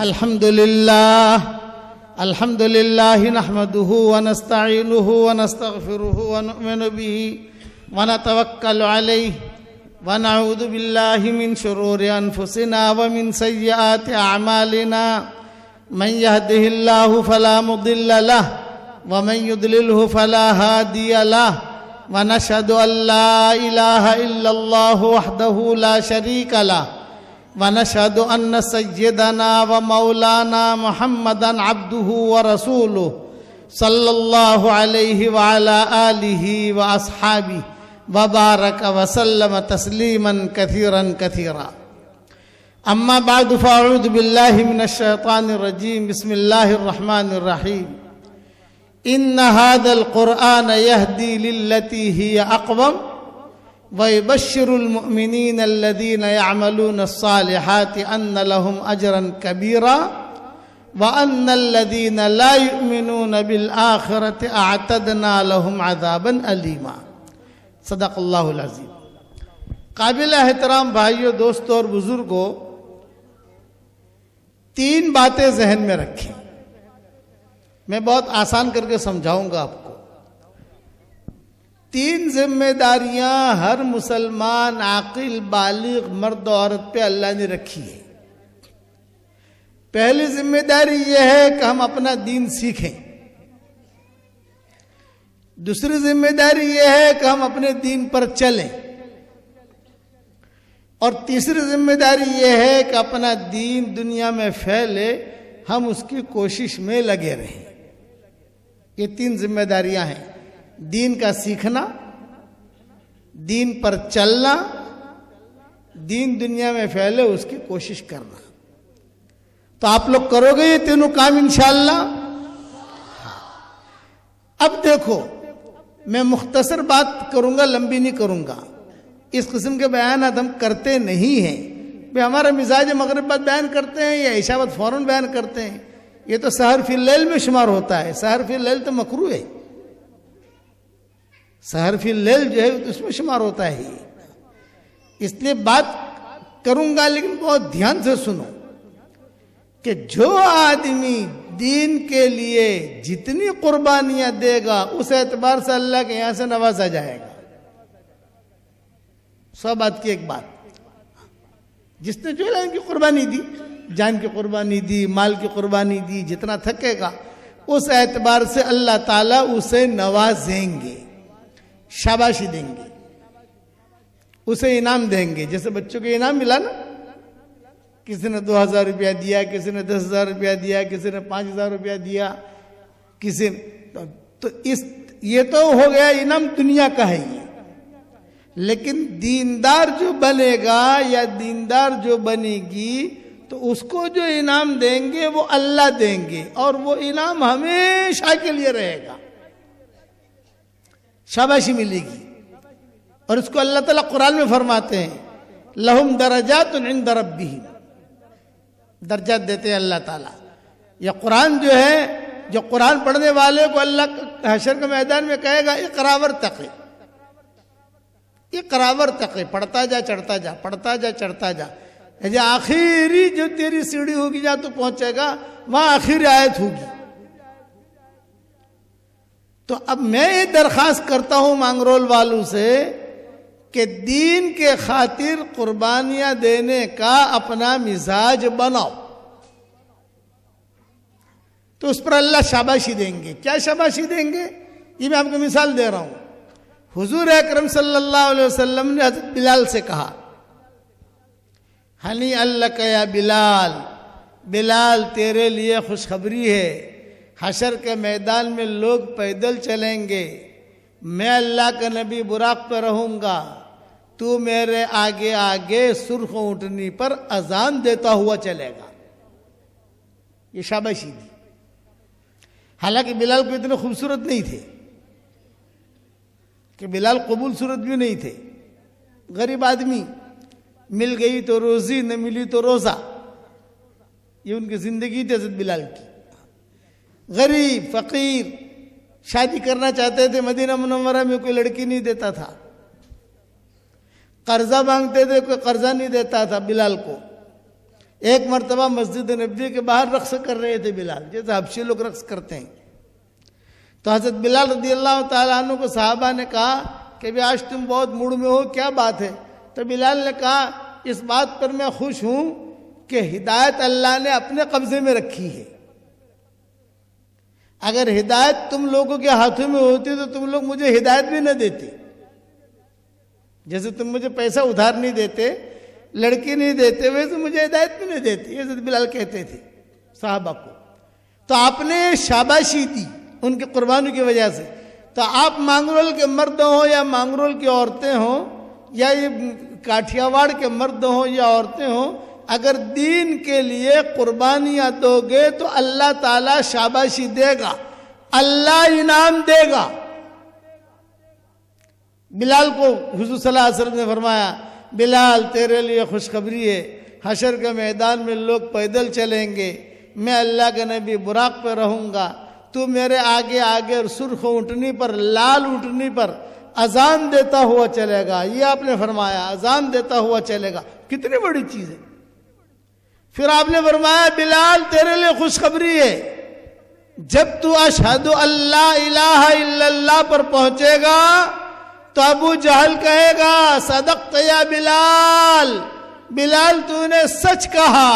الحمد لله نحمده ونستعينه ونستغفره ونؤمن به ونتوكل عليه ونعوذ بالله من شرور أنفسنا ومن سيئات أعمالنا من يهده الله فلا مضل له ومن يضلله فلا هادي له ونشهد أن لا إله إلا الله وحده لا شريك له ونشهد أن سيدنا ومولانا محمدا عبده ورسوله صلى الله عليه وعلى آله وأصحابه وبارك وسلم تسليما كثيرا كثيرا. أما بعد فأعوذ بالله من الشيطان الرجيم. بسم الله الرحمن الرحيم. إن هذا القرآن يهدي للتي هي أقوم ويبشر المؤمنين الذين يعملون الصالحات أن لهم أجرا كبيرا وأن الذين لا يؤمنون بالآخرة أعتدنا لهم عذابا أليما. صدق اللہ العظیم. قابل احترام بھائیوں، دوستوں اور بزرگوں، تین باتیں ذہن میں رکھیں. میں بہت آسان کر کے سمجھاؤں گا آپ کو. تین ذمہ داریاں ہر مسلمان عاقل بالغ مرد و عورت پہ اللہ نے رکھی ہے. پہلی ذمہ داری یہ ہے کہ ہم اپنا دین سیکھیں. دوسری ذمہ داری یہ ہے کہ ہم اپنے دین پر چلیں. اور تیسری ذمہ داری یہ ہے کہ اپنا دین دنیا میں پھیلے، ہم اس کی کوشش میں لگے رہیں. یہ تین ذمہ داریاں ہیں: دین کا سیکھنا، دین پر چلنا، دین دنیا میں پھیلے اس کی کوشش کرنا. تو آپ لوگ کرو گے یہ تینوں کام انشاءاللہ؟ اب دیکھو، میں مختصر بات کروں گا، لمبی نہیں کروں گا. اس قسم کے بیانات ہم کرتے نہیں ہیں. ہمارا مزاج مغرب بعد بیان کرتے ہیں یا عشاء بعد فوراً بیان کرتے ہیں. یہ تو سحر فی اللیل میں شمار ہوتا ہے. سحر فی اللیل تو مکروہ ہے. سحر فی اللیل جو ہے اس میں شمار ہوتا ہے. اس لیے بات کروں گا لیکن بہت دھیان سے سنو کہ جو آدمی دین کے لیے جتنی قربانیاں دے گا اس اعتبار سے اللہ کے یہاں سے نوازا جائے گا. سو بات کی ایک بات، جس نے جو اللہ کی قربانی دی، جان کی قربانی دی، مال کی قربانی دی، جتنا تھکے گا اس اعتبار سے اللہ تعالیٰ اسے نوازیں گے، شاباشی دیں گے، اسے انعام دیں گے. جیسے بچوں کو انعام ملا نا، کسی نے 2000 روپیہ دیا، کسی نے 10,000 روپیہ دیا، کسی نے 5,000 روپیہ دیا، کسی نے تو یہ تو ہو گیا انعام دنیا کا ہے. یہ لیکن دیندار جو بنے گا یا دیندار جو بنے گی تو اس کو جو انعام دیں گے وہ اللہ دیں گے، اور وہ انعام ہمیشہ کے لیے رہے گا، شاباشی ملے گی. اور اس کو اللہ تعالیٰ قرآن میں فرماتے ہیں لہم درجات عند ربہم، درجات دیتے ہیں اللہ تعالیٰ. یہ قرآن جو ہے، جو قرآن پڑھنے والے کو اللہ حشر کے میدان میں کہے گا اقرا ورتقی، اقرا ورتقی، پڑھتا جا چڑھتا جا، پڑھتا جا چڑھتا جا. آخری جو تیری سیڑھی ہوگی جہاں تو پہنچے گا وہاں آخری آیت ہوگی. تو اب میں یہ درخواست کرتا ہوں مانگرول والوں سے کہ دین کے خاطر قربانیاں دینے کا اپنا مزاج بناؤ، تو اس پر اللہ شاباشی دیں گے. کیا شاباشی دیں گے؟ یہ میں آپ کو مثال دے رہا ہوں. حضور اکرم صلی اللہ علیہ وسلم نے حضرت بلال سے کہا ہنی اللہ یا بلال، بلال تیرے لیے خوشخبری ہے، حشر کے میدان میں لوگ پیدل چلیں گے، میں اللہ کا نبی براق پہ رہوں گا، تو میرے آگے آگے سرخ اونٹنی پر اذان دیتا ہوا چلے گا. یہ شاباشی دی. حالانکہ بلال کو اتنے خوبصورت نہیں تھے کہ بلال قبول صورت بھی نہیں تھے. غریب آدمی، مل گئی تو روزی، نہ ملی تو روزہ. یہ ان کی زندگی تھی حضرت بلال کی. غریب فقیر، شادی کرنا چاہتے تھے، مدینہ منورہ میں کوئی لڑکی نہیں دیتا تھا. قرضہ مانگتے تھے، کوئی قرضہ نہیں دیتا تھا بلال کو. ایک مرتبہ مسجد نبوی کے باہر رقص کر رہے تھے بلال، جیسے حبشی لوگ رقص کرتے ہیں. تو حضرت بلال رضی اللہ تعالیٰ عنہ کو صحابہ نے کہا کہ بھی آج تم بہت موڈ میں ہو، کیا بات ہے؟ تو بلال نے کہا اس بات پر میں خوش ہوں کہ ہدایت اللہ نے اپنے قبضے میں رکھی ہے. اگر ہدایت تم لوگوں کے ہاتھوں میں ہوتی تو تم لوگ مجھے ہدایت بھی نہ دیتے. جیسے تم مجھے پیسہ ادھار نہیں دیتے، لڑکی نہیں دیتے، ویسے مجھے ہدایت بھی نہیں دیتے. یہ بلال کہتے تھے صحابہ کو. تو آپ نے شاباشی دی ان کی قربانی کی وجہ سے. تو آپ مانگرول کے مرد ہوں یا مانگرول کی عورتیں ہوں یا یہ کاٹھیاواڑ کے مرد ہوں یا عورتیں ہوں، اگر دین کے لیے قربانیاں دو گے تو اللہ تعالیٰ شاباشی دے گا، اللہ انعام دے گا. بلال کو حضور صلی اللہ علیہ وسلم نے فرمایا بلال تیرے لیے خوشخبری ہے، حشر کے میدان میں لوگ پیدل چلیں گے، میں اللہ کے نبی براق پہ رہوں گا، تو میرے آگے آگے سرخ اونٹنی پر، لال اونٹنی پر اذان دیتا ہوا چلے گا. یہ آپ نے فرمایا اذان دیتا ہوا چلے گا. کتنی بڑی چیز ہے. پھر آپ نے فرمایا بلال تیرے لیے خوشخبری ہے، جب تو اشہد اللہ الہ الا اللہ پر پہنچے گا تو ابو جہل کہے گا صدقت یا بلال، بلال تو نے سچ کہا.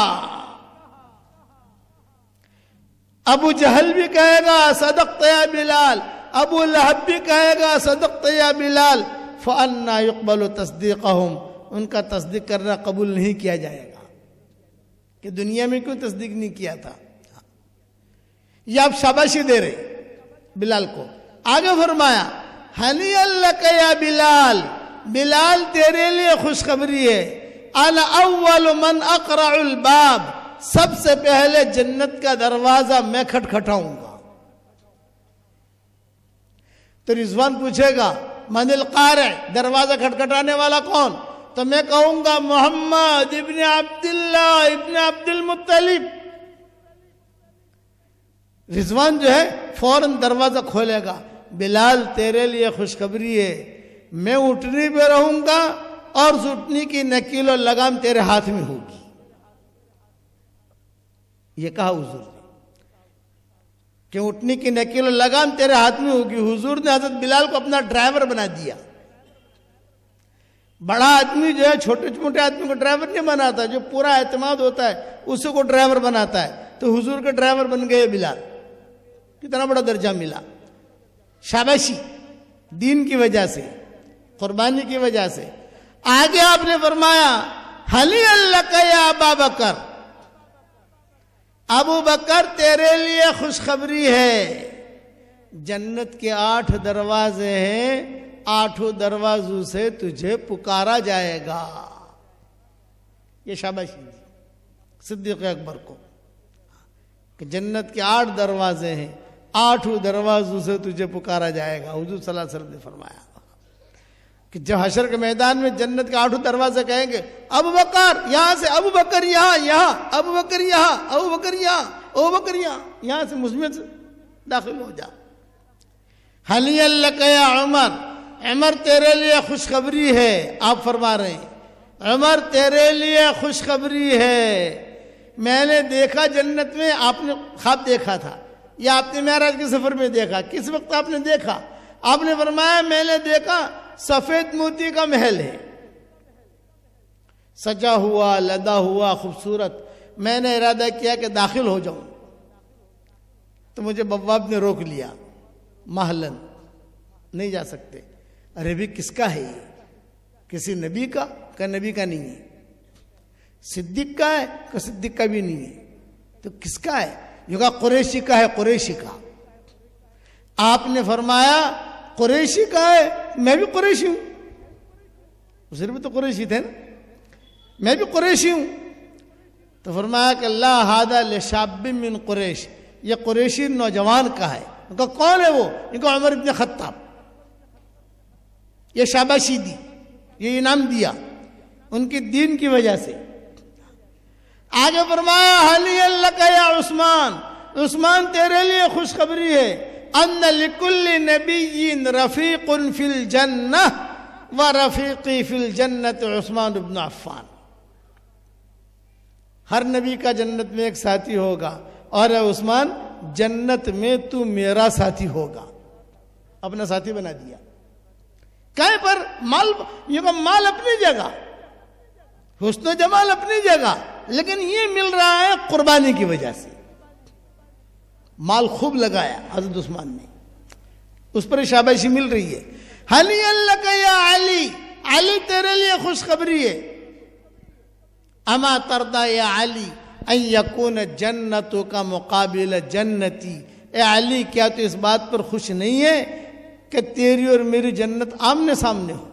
ابو جہل بھی کہے گا صدقت یا بلال، ابو لہب بھی کہے گا صدقت یا بلال. فَأَنَّا يُقْبَلُ تَصْدِيقَهُمْ، ان کا تصدیق کرنا قبول نہیں کیا جائے گا کہ دنیا میں کیوں تصدیق نہیں کیا تھا. یہ آپ شاباشی دے رہے بلال کو. آگے فرمایا ہنیئا لک یا بلال، بلال تیرے لیے خوشخبری ہے، انا اول من اقرع الباب، سب سے پہلے جنت کا دروازہ میں کھٹکھٹاؤں گا. تو رضوان پوچھے گا من القارع، دروازہ کھٹکھٹانے والا کون؟ تو میں کہوں گا محمد ابن عبداللہ ابن عبد المطلب. رضوان جو ہے فوراً دروازہ کھولے گا. بلال تیرے لیے خوشخبری ہے، میں اٹھنی پہ رہوں گا اور اس اٹھنی کی نکیل و لگام تیرے ہاتھ میں ہوگی. یہ کہا حضور نے کہ اٹھنی کی نکیل و لگام تیرے ہاتھ میں ہوگی. حضور نے حضرت بلال کو اپنا ڈرائیور بنا دیا. بڑا آدمی جو ہے چھوٹے چھوٹے آدمی کو ڈرائیور نہیں بناتا، جو پورا اعتماد ہوتا ہے اسی کو ڈرائیور بناتا ہے. تو حضور کے ڈرائیور بن گئے بلال. کتنا بڑا درجہ ملا. شاباشی دین کی وجہ سے، قربانی کی وجہ سے. آگے آپ نے فرمایا ہنیئا لک یا ابا بکر، ابو بکر تیرے لیے خوشخبری ہے، جنت کے 8 دروازے ہیں، 8 دروازوں سے تجھے پکارا جائے گا. یہ شاباشی دی صدیق اکبر کو کہ جنت کے 8 دروازے ہیں، 8 دروازوں سے تجھے پکارا جائے گا. حضور صلی اللہ علیہ وسلم نے فرمایا کہ جب حشر کے میدان میں جنت کے 8 دروازے کہیں گے ابو بکر یہاں سے، ابو بکر یہاں، ابو بکر یہاں، ابو بکر یہاں، ابو بکر یہاں سے مسلم سے داخل ہو جا. ہنیئا لک یا عمر، عمر تیرے لیے خوشخبری ہے. آپ فرما رہے ہیں عمر تیرے لیے خوشخبری ہے، میں نے دیکھا جنت میں، آپ نے خواب دیکھا تھا یا آپ نے معراج کے سفر میں دیکھا؟ کس وقت آپ نے دیکھا؟ آپ نے فرمایا میں نے دیکھا سفید موتی کا محل ہے، سجا ہوا، لدا ہوا، خوبصورت. میں نے ارادہ کیا کہ داخل ہو جاؤں تو مجھے بواب نے روک لیا. محلن نہیں جا سکتے. ارے بھی کس کا ہے یہ؟ کسی نبی کا؟ کہ نبی کا نہیں ہے. صدیق کا ہے؟ کہ صدیق کا بھی نہیں ہے. تو کس کا ہے؟ یہ کہا قریشی کا ہے، قریشی کا. آپ نے فرمایا قریشی کا ہے، میں بھی قریشی ہوں. اسے بھی تو قریشی تھے نا، میں بھی قریشی ہوں. تو فرمایا کہ لا ھذا لشاب من قریش، یہ قریشی نوجوان کا ہے. ان کا کون ہے وہ؟ ان کا عمر ابن خطاب. یہ شاباشی دی، یہ انعام دیا ان کی دین کی وجہ سے. آگے فرمایا ہنیئا لک یا عثمان، عثمان تیرے لیے خوشخبری ہے، ان لکل نبی رفیق فی الجنہ و رفیقی فی الجنت عثمان بن عفان. ہر نبی کا جنت میں ایک ساتھی ہوگا، اور اے عثمان جنت میں تو میرا ساتھی ہوگا. اپنا ساتھی بنا دیا. کہیں پر مال اپنی جگہ، حسن و جمال اپنی جگہ، لیکن یہ مل رہا ہے قربانی کی وجہ سے. مال خوب لگایا حضرت عثمان نے، اس پر شاباشی مل رہی ہے. حلی اللہ کا یا علی، علی تیرے لیے خوشخبری ہے. اما ترضا یا علی ان یکون جنتوں کا مقابل جنتی. اے علی کیا تو اس بات پر خوش نہیں ہے کہ تیری اور میری جنت آمنے سامنے ہو؟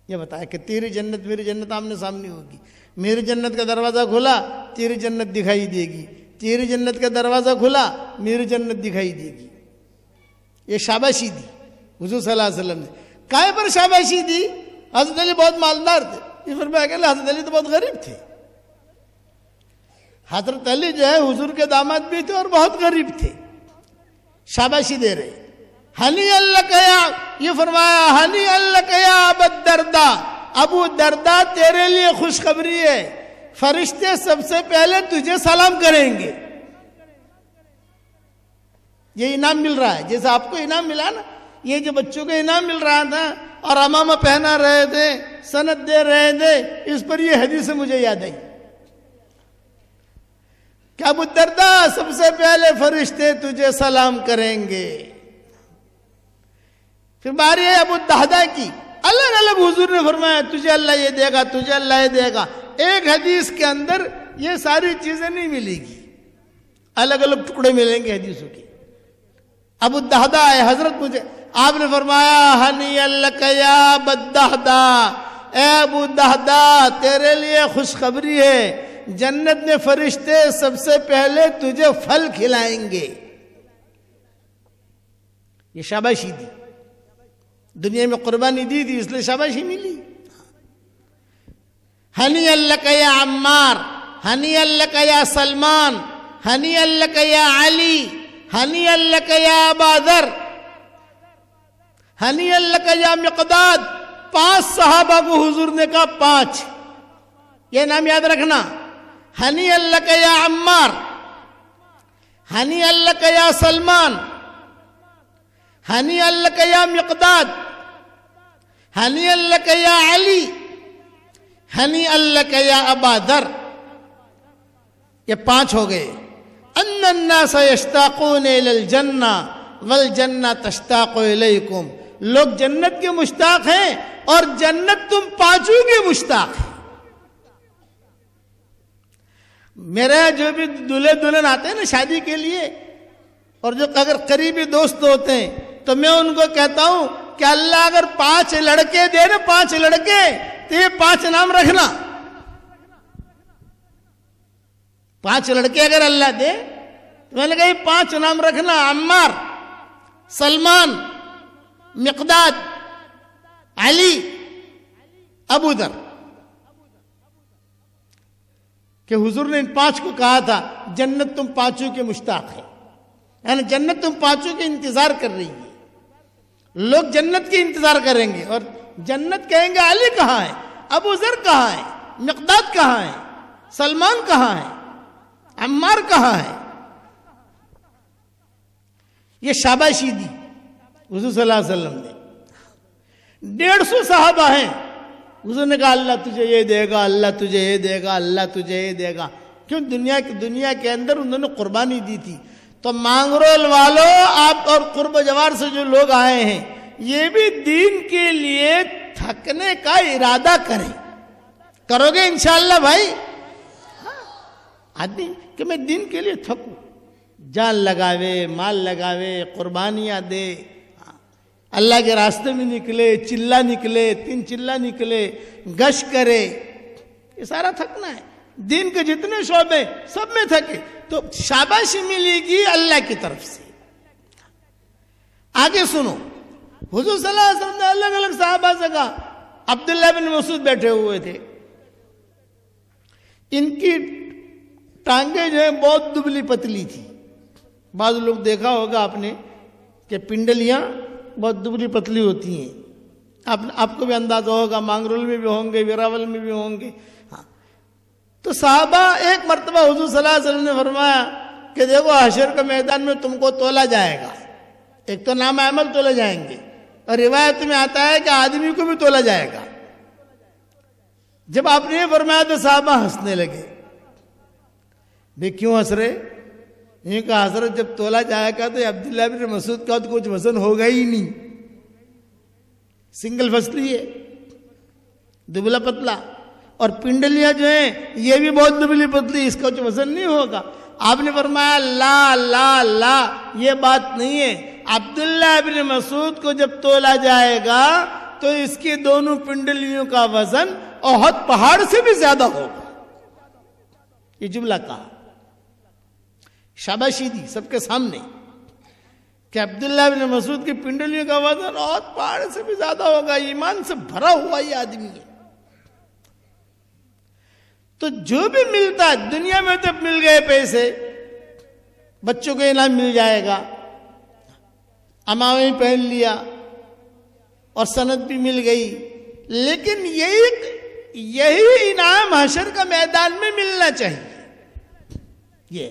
یہ بتایا کہ تیری جنت میری جنت آمنے سامنے ہوگی. میری جنت کا دروازہ کھلا تیری جنت دکھائی دے گی، تیری جنت کا دروازہ کھلا میری جنت دکھائی دے گی. یہ شاباشی دی حضور صلی اللہ علیہ وسلم نے. کائے پر شاباشی دی؟ حضرت علی بہت مالدار تھے. یہ فرمایا کہ حضرت علی تو بہت غریب تھے. حضرت علی جو ہے حضور کے داماد بھی تھے اور بہت غریب تھے. شاباشی دے رہے. ہنی اللہ کیا، یہ فرمایا ہنی اللہ کیا ابو الدرداء، ابو دردا تیرے لیے خوشخبری ہے، فرشتے سب سے پہلے تجھے سلام کریں گے. یہ انعام مل رہا ہے جیسے آپ کو انعام ملا نا، یہ جو بچوں کو انعام مل رہا تھا اور امامہ پہنا رہے تھے، سند دے رہے تھے، اس پر یہ حدیث مجھے یاد آئی کہ ابو الدرداء سب سے پہلے فرشتے تجھے سلام کریں گے. پھر باری ہے ابو الدہدہ کی، الگ الگ حضور نے فرمایا تجھے اللہ یہ دے گا، تجھے اللہ یہ دے گا. ایک حدیث کے اندر یہ ساری چیزیں نہیں ملے گی، الگ الگ ٹکڑے ملیں گے حدیثوں کے. ابو الدہدہ ہے حضرت، مجھے آپ نے فرمایا ہنی اللہ یا ابو الدہدہ، اے ابو الدہدہ تیرے لیے خوشخبری ہے، جنت میں فرشتے سب سے پہلے تجھے پھل کھلائیں گے. یہ شاباشی دی، دنیا میں قربانی دی تھی اس لیے شاباشی ملی. ہنی اللہ یا عمار، ہنی اللہ یا سلمان، ہنی اللہ یا علی، ہنی اللہ یا ابا ذر، ہنی اللہ یا مقداد. 5 صحابہ کو حضور نے کہا 5، یہ نام یاد رکھنا. ہنی اللہ یا عمار، ہنی اللہ یا سلمان، ہنی اللہ یا مقداد، ہنی اللہ یا علی، ہنی اللہ یا ابا ذر. یہ 5 ہو گئے. ان الناس یشتاقون الی الجنہ والجنہ تشتاق الیکم. لوگ جنت کے مشتاق ہیں اور جنت تم 5 کے مشتاق ہیں. میرے جو بھی دلہے دلہن آتے ہیں نا شادی کے لیے، اور جو اگر قریبی دوست ہوتے ہیں تو میں ان کو کہتا ہوں کہ اللہ اگر 5 لڑکے دے نا، 5 لڑکے، تو یہ 5 نام رکھنا. 5 لڑکے اگر اللہ دے تو میں نے کہا یہ 5 نام رکھنا: عمار، سلمان، مقداد، علی، ابو ذر. کہ حضور نے ان 5 کو کہا تھا جنت تم 5 کے مشتاق ہیں، یعنی جنت تم 5 کے انتظار کر رہی ہے. لوگ جنت کے انتظار کریں گے اور جنت کہیں گے علی کہاں ہے، ابو ذر کہاں ہے، مقداد کہاں ہے، سلمان کہاں ہے، عمار کہاں ہے. یہ شاباشی دی حضور صلی اللہ علیہ وسلم نے. 150 صحابہ ہیں، حضور نے کہا اللہ تجھے یہ دے گا، اللہ تجھے یہ دے گا، اللہ تجھے یہ دے گا. کیوں؟ دنیا کے اندر انہوں نے قربانی دی تھی. تو مانگرول والوں، آپ اور قرب جوار سے جو لوگ آئے ہیں، یہ بھی دین کے لیے تھکنے کا ارادہ کریں. کرو گے انشاءاللہ بھائی؟ آدمی کہ میں دین کے لیے تھکوں، جان لگاوے، مال لگاوے، قربانیاں دے، اللہ کے راستے میں نکلے، چلہ نکلے، 3 چلہ نکلے، گش کرے، یہ سارا تھکنا ہے. دین کے جتنے شعبے سب میں تھکے تو شاباشی ملے گی اللہ کی طرف سے. آگے سنو، حضور صلی اللہ علیہ وسلم نے الگ الگ صحابہ سے کہا. عبداللہ بن مسعود بیٹھے ہوئے تھے، ان کی ٹانگیں جو ہیں بہت دبلی پتلی تھی. بعض لوگ دیکھا ہوگا آپ نے کہ پنڈلیاں بہت دبلی پتلی ہوتی ہیں. آپ کو بھی اندازہ ہوگا، مانگرول میں بھی ہوں گے، ویراول میں بھی ہوں گے. ہاں، تو صحابہ ایک مرتبہ حضور صلی اللہ علیہ وسلم نے فرمایا کہ دیکھو حشر کے میدان میں تم کو تولا جائے گا. ایک تو نام عمل تولے جائیں گے اور روایت میں آتا ہے کہ آدمی کو بھی تولا جائے گا. جب آپ نے یہ فرمایا تو صحابہ ہنسنے لگے. بھئی کیوں ہنس رہے؟ یہ کہا حضرت جب تولا جائے گا تو عبداللہ بن مسعود کا تو کچھ وزن ہوگا ہی نہیں. سنگل فصلی ہے, دبلا پتلا, اور پنڈلیاں جو ہیں یہ بھی بہت دبلی پتلی, اس کا کچھ وزن نہیں ہوگا. آپ نے فرمایا لا لا لا, یہ بات نہیں ہے. عبداللہ بن مسعود کو جب تولا جائے گا تو اس کی دونوں پنڈلیوں کا وزن احد پہاڑ سے بھی زیادہ ہوگا. یہ جملہ کہا, شاباشی دی سب کے سامنے کہ عبداللہ بن مسعود کی پنڈلیوں کا وزن احد پہاڑ سے بھی زیادہ ہوگا. ایمان سے بھرا ہوا یہ آدمی ہے. تو جو بھی ملتا ہے دنیا میں, تو مل گئے پیسے, بچوں کو انعام مل جائے گا, امامیں پہن لیا اور سند بھی مل گئی, لیکن یہی انعام حشر کا میدان میں ملنا چاہیے. یہ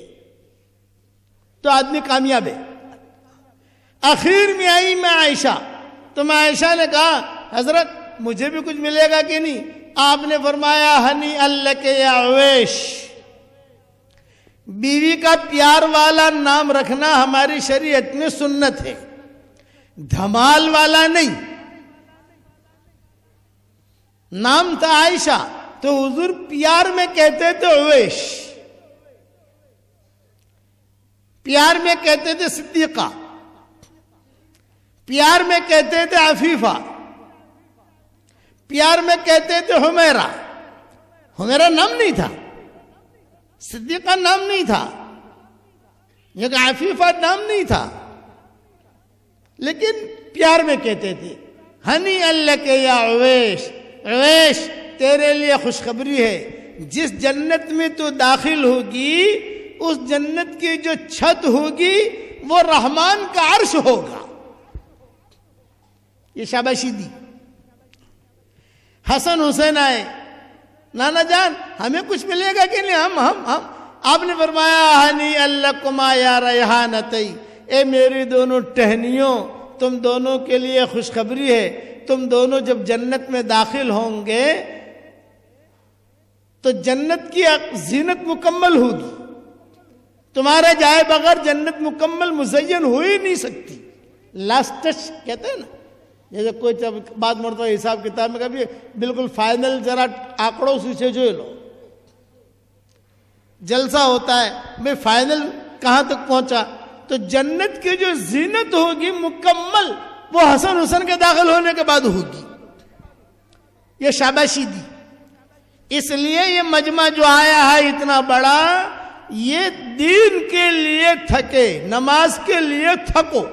تو آدمی کامیاب ہے. آخر میں آئی میں عائشہ, تو میں عائشہ نے کہا حضرت مجھے بھی کچھ ملے گا کہ نہیں؟ آپ نے فرمایا ہنی اللہ یا اویش, بیوی کا پیار والا نام رکھنا ہماری شریعت میں سنت ہے, دھمال والا نہیں. نام تھا عائشہ تو حضور پیار میں کہتے تھے اویش, پیار میں کہتے تھے صدیقہ, پیار میں کہتے تھے عفیفہ, پیار میں کہتے تھے حمیرہ. حمیرہ نام نہیں تھا, صدیقہ نام نہیں تھا, یہ کہ عفیفہ نام نہیں تھا, لیکن پیار میں کہتے تھے ہنی اللہ کے یا اویش. اویش تیرے لیے خوشخبری ہے, جس جنت میں تو داخل ہوگی اس جنت کی جو چھت ہوگی وہ رحمان کا عرش ہوگا. یہ شاباشی دی. حسن حسین آئے, نانا جان ہمیں کچھ ملے گا کہ نہیں؟ ہم آپ نے فرمایا ہنی اللکما یا ریحانتی, اے میری دونوں ٹہنیوں, تم دونوں کے لیے خوشخبری ہے. تم دونوں جب جنت میں داخل ہوں گے تو جنت کی زینت مکمل ہوگی. تمہارے جائے بغیر جنت مکمل مزین ہو ہی نہیں سکتی. لاسٹ ٹچ کہتے ہیں نا, جیسے کوئی بات مرتبہ حساب کتاب میں کبھی بالکل فائنل ذرا آنکڑوں سے جو لو, جلسہ ہوتا ہے میں فائنل کہاں تک پہنچا, تو جنت کی جو زینت ہوگی مکمل وہ حسن حسن کے داخل ہونے کے بعد ہوگی. یہ شاباشی دی. اس لیے یہ مجمع جو آیا ہے اتنا بڑا, یہ دین کے لیے تھکے, نماز کے لیے تھکو.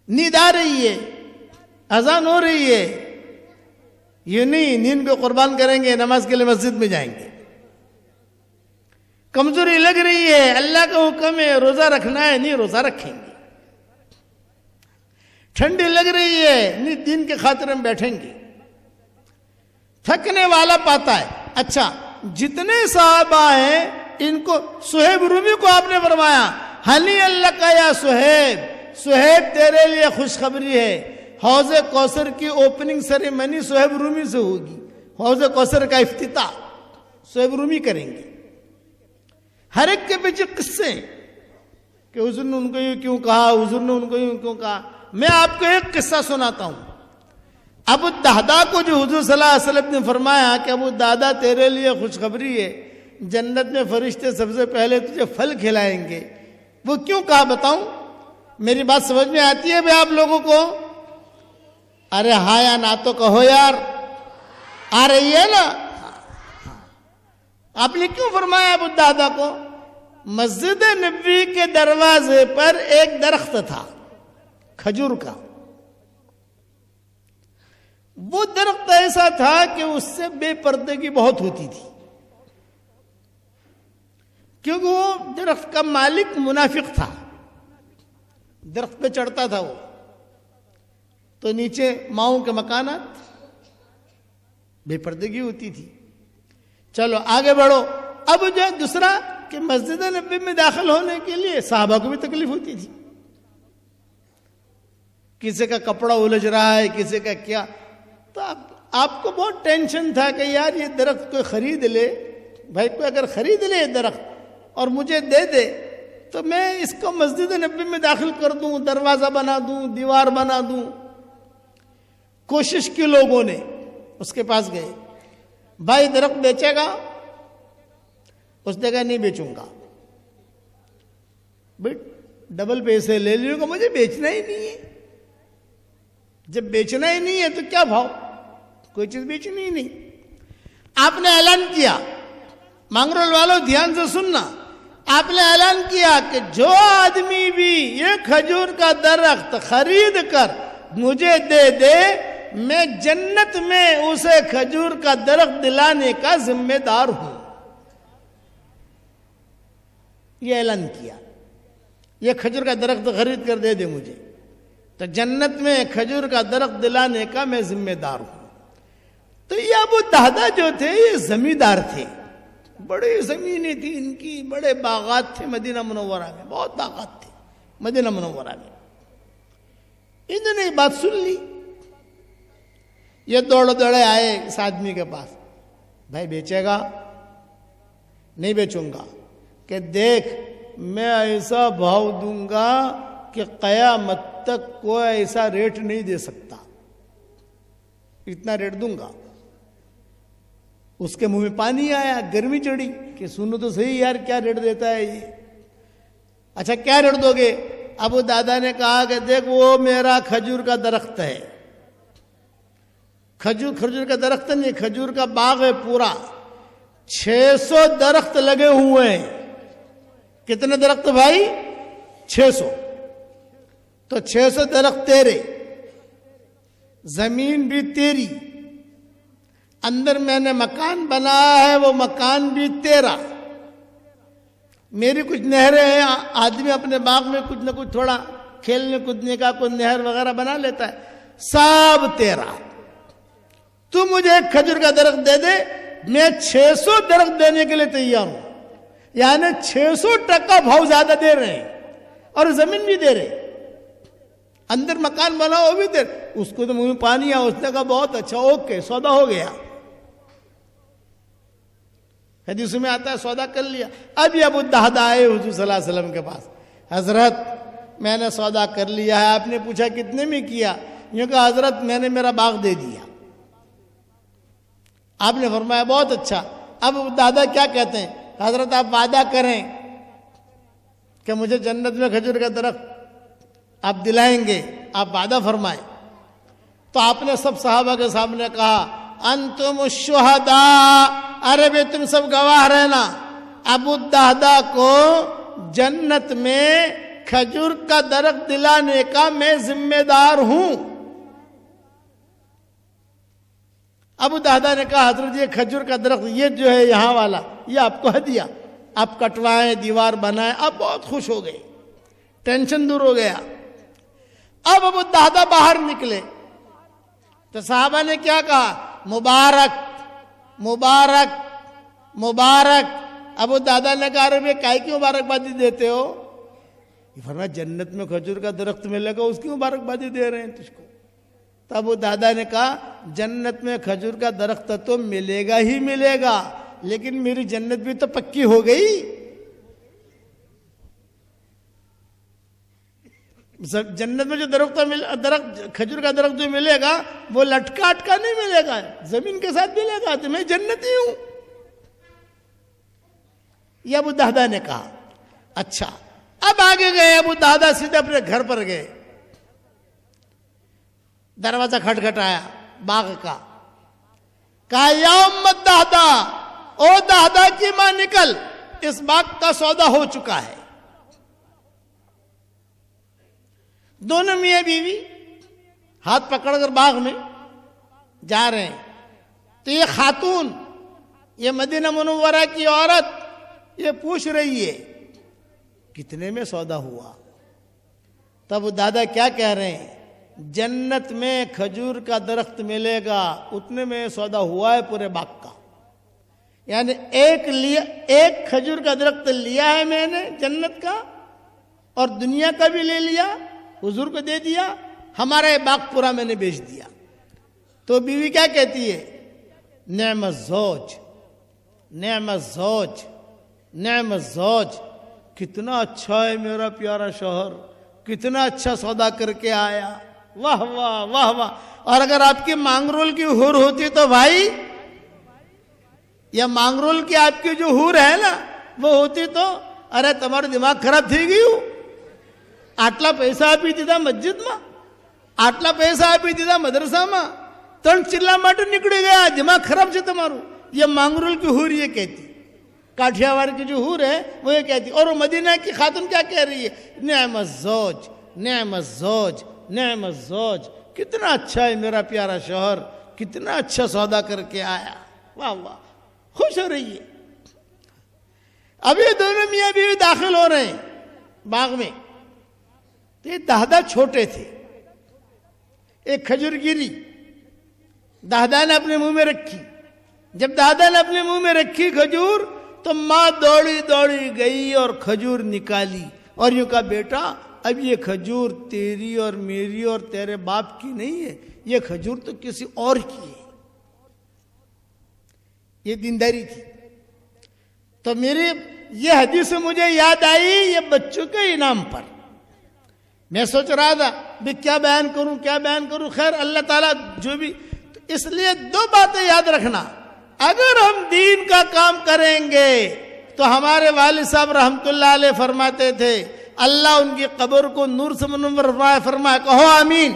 نیند آ رہی ہے, اذان ہو رہی ہے, یہ نہیں نیند کو قربان کریں گے, نماز کے لیے مسجد میں جائیں گے. کمزوری لگ رہی ہے, اللہ کا حکم ہے روزہ رکھنا ہے, نہیں روزہ رکھیں گے. ٹھنڈی لگ رہی ہے, نہیں دین کے خاطر ہم بیٹھیں گے. تھکنے والا پاتا ہے. اچھا جتنے صحابہ ہیں ان کو, صہیب رومی کو آپ نے فرمایا ہنی اللہ کا یا صہیب, صہیب تیرے لیے خوشخبری ہے, حوض کوثر کی اوپننگ سیریمنی صہیب رومی سے ہوگی. حوض کوثر کا افتتاح صہیب رومی کریں گے. ہر ایک کے پیچھے قصے کہ حضور نے ان کو یہ کیوں کہا, حضور نے ان کو یہ کیوں کہا. میں آپ کو ایک قصہ سناتا ہوں. ابو الدہداء کو جو حضور صلی اللہ علیہ وسلم نے فرمایا کہ ابو الدہداء تیرے لیے خوشخبری ہے, جنت میں فرشتے سب سے پہلے تجھے پھل کھلائیں گے, وہ کیوں کہا بتاؤں؟ میری بات سمجھ میں آتی ہے بھائی آپ لوگوں کو؟ ارے ہاں یا نہ تو کہو یار, آ رہی ہے نا. آپ نے کیوں فرمایا ابو الدہداء کو؟ مسجد نبوی کے دروازے پر ایک درخت تھا کھجور کا. وہ درخت ایسا تھا کہ اس سے بے پردگی بہت ہوتی تھی, کیونکہ وہ درخت کا مالک منافق تھا. درخت پہ چڑھتا تھا وہ, تو نیچے ماؤں کے مکانات, بے پردگی ہوتی تھی. چلو آگے بڑھو. اب جو ہے دوسرا کہ مسجد نبی میں داخل ہونے کے لیے صحابہ کو بھی تکلیف ہوتی تھی. کسی کا کپڑا الجھ رہا ہے, کسی کا کیا. تو آپ کو بہت ٹینشن تھا کہ یار یہ درخت کوئی خرید لے, بھائی کوئی اگر خرید لے یہ درخت اور مجھے دے دے تو میں اس کو مسجد نبی میں داخل کر دوں, دروازہ بنا دوں, دیوار بنا دوں. کوشش کی لوگوں نے, اس کے پاس گئے, بھائی درخت بیچے گا؟ اس نے کہا نہیں بیچوں گا. بھائی ڈبل پیسے لے لیوں گا, مجھے بیچنا ہی نہیں ہے. جب بیچنا ہی نہیں ہے تو کیا بھاؤ, کوئی چیز بیچنی ہی نہیں. آپ نے اعلان کیا, مانگرول والوں دھیان سے سننا, آپ نے اعلان کیا کہ جو آدمی بھی یہ کھجور کا درخت خرید کر مجھے دے دے, میں جنت میں اسے کھجور کا درخت دلانے کا ذمہ دار ہوں. یہ اعلان کیا, یہ کھجور کا درخت خرید کر دے دے مجھے تو جنت میں کھجور کا درخت دلانے کا میں ذمہ دار ہوں. تو یہ ابو دہدہ جو تھے یہ زمیندار تھے, بڑی زمینیں تھی ان کی, بڑے باغات تھے مدینہ منورہ میں, بہت باغات تھے مدینہ منورہ میں. انہوں نے یہ بات سن لی, یہ دوڑے آئے اس آدمی کے پاس, بھائی بیچے گا؟ نہیں بیچوں گا. کہ دیکھ میں ایسا بھاؤ دوں گا کہ قیامت تک کوئی ایسا ریٹ نہیں دے سکتا, اتنا ریٹ دوں گا. اس کے منہ میں پانی آیا, گرمی چڑھی کہ سنو تو صحیح یار کیا ریٹ دیتا ہے یہ. اچھا کیا ریٹ دو گے؟ ابو دادا نے کہا کہ دیکھ وہ میرا کھجور کا درخت ہے, کھجور کا درخت نہیں, کھجور کا باغ ہے پورا, 600 درخت لگے ہوئے ہیں. کتنے درخت بھائی؟ 600. تو 600 درخت تیرے, زمین بھی تیری, اندر میں نے مکان بنایا ہے وہ مکان بھی تیرا, میری کچھ نہریں ہیں, آدمی اپنے باغ میں کچھ نہ کچھ تھوڑا کھیلنے کودنے کا کوئی نہر وغیرہ بنا لیتا ہے, سب تیرا. تو مجھے ایک کھجور کا درخت دے دے, میں 600 درخت دینے کے لیے تیار ہوں. یعنی 600% بھاؤ زیادہ دے رہے ہیں اور زمین بھی دے رہے, اندر مکان بنا وہ بھی دے. اس کو تو منہ میں پانی آیا, اس نے کہا بہت اچھا, اوکے سودا ہو گیا. حدیث میں آتا ہے سودا کر لیا. اب یہ ابو دہدہ آئے حضور صلی اللہ علیہ وسلم کے پاس, حضرت میں نے سودا کر لیا ہے. آپ نے پوچھا کتنے میں کیا؟ یوں کہ حضرت میں نے میرا باغ دے دیا. آپ نے فرمایا بہت اچھا. اب دادا کیا کہتے ہیں؟ حضرت آپ وعدہ کریں کہ مجھے جنت میں کھجور کا درخت آپ دلائیں گے, آپ وعدہ فرمائیں. تو آپ نے سب صحابہ کے سامنے کہا انتم الشہداء, ارے بے تم سب گواہ رہنا, ابو دہدہ کو جنت میں کھجور کا درخت دلانے کا میں ذمہ دار ہوں. ابو دہدہ نے کہا حضرت یہ کھجور کا درخت یہ جو ہے یہاں والا, یہ آپ کو ہدیہ, آپ کٹوائیں, دیوار بنائیں. آپ بہت خوش ہو گئے, ٹینشن دور ہو گیا. اب ابو دہدہ باہر نکلے تو صحابہ نے کیا کہا؟ مبارک مبارک مبارک. ابو دہدہ نے کہا ارے کائے کی مبارکبادی دیتے ہو؟ یہ فرمایا جنت میں کھجور کا درخت ملے گا, اس کی مبارکبادی دے رہے ہیں تجھ کو. تو ابو دہدہ نے کہا جنت میں کھجور کا درخت تو ملے گا ہی ملے گا, لیکن میری جنت بھی تو پکی ہو گئی. جنت میں جو درخت کھجور کا درخت جو ملے گا وہ لٹکا اٹکا نہیں ملے گا, زمین کے ساتھ ملے گا, تو میں جنتی ہوں. یہ ابو دہدہ نے کہا. اچھا اب آگے گئے, ابو دہدہ سیدھے اپنے گھر پر گئے, دروازہ کھٹکھٹایا باغ کا, کہا یا امت دہدہ, او دہدہ کی ماں نکل, اس باغ کا سودا ہو چکا ہے. دونوں میاں بیوی ہاتھ پکڑ کر باغ میں جا رہے ہیں. تو یہ خاتون, یہ مدینہ منورہ کی عورت, یہ پوچھ رہی ہے کتنے میں سودا ہوا؟ تب دادا کیا کہہ رہے ہیں؟ جنت میں کھجور کا درخت ملے گا اتنے میں سودا ہوا ہے پورے باغ کا. یعنی ایک کھجور کا درخت لیا ہے میں نے جنت کا اور دنیا کا بھی لے لیا, حضور کو دے دیا, ہمارا یہ باغ پورا میں نے بیچ دیا. تو بیوی کیا کہتی ہے؟ نعم الزوج, نعم الزوج, نعم الزوج, کتنا اچھا ہے میرا پیارا شوہر, کتنا اچھا سودا کر کے آیا, واہ واہ واہ واہ. اور اگر آپ کی مانگرول کی حور ہوتی تو بھائی, یا مانگرول کی آپ کی جو حور ہے نا وہ ہوتی تو, ارے تمہارا دماغ خراب تھی گئی, આટલા પૈસા આપી દીધા મસ્જિદમાં, આટલા પૈસા આપી દીધા મદરસામાં, 3 ચિલ્લા માટે નીકળી ગયા, દિમાગ ખરાબ છે તમારું. یہ مانگرول کی حور یہ کہتی, کاٹھیاواڑ کی جو حور ہے وہ یہ کہتی. اور وہ مدینہ کی خاتون کیا کہہ رہی ہے؟ نعم الزوج, نعم الزوج, نعم الزوج, کتنا اچھا ہے میرا پیارا شوہر, کتنا اچھا سودا کر کے آیا, واہ واہ, خوش ہو رہی ہے. اب یہ دونوں میاں بیوی داخل ہو رہے ہیں باغ میں, تو یہ دہدا چھوٹے تھے. ایک کھجور گری, دہدا نے اپنے منہ میں رکھی. جب دادا نے اپنے منہ میں رکھی کھجور تو ماں دوڑی دوڑی گئی اور کھجور نکالی اور یوں کہا, بیٹا اب یہ کھجور تیری اور میری اور تیرے باپ کی نہیں ہے, یہ کھجور تو کسی اور کی ہے. یہ دینداری تھی. تو میری یہ حدیث مجھے یاد آئی یہ بچوں کے انعام پر. میں سوچ رہا تھا بھی کیا بیان کروں. خیر اللہ تعالیٰ جو بھی. تو اس لیے 2 باتیں یاد رکھنا, اگر ہم دین کا کام کریں گے تو ہمارے والد صاحب رحمت اللہ علیہ فرماتے تھے, اللہ ان کی قبر کو نور سے منور فرمائے, کہو آمین.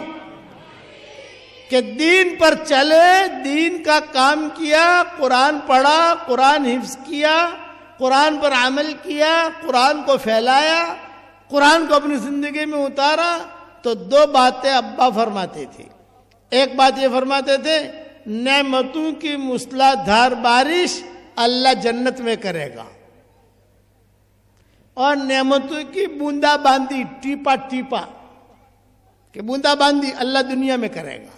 کہ دین پر چلے, دین کا کام کیا, قرآن پڑھا, قرآن حفظ کیا, قرآن پر عمل کیا, قرآن کو پھیلایا, قرآن کو اپنی زندگی میں اتارا. تو 2 باتیں ابا فرماتے تھے. ایک بات یہ فرماتے تھے, نعمتوں کی موسلا دھار بارش اللہ جنت میں کرے گا, اور نعمتوں کی بوندا باندی, ٹیپا ٹیپا کہ بوندا باندی اللہ دنیا میں کرے گا.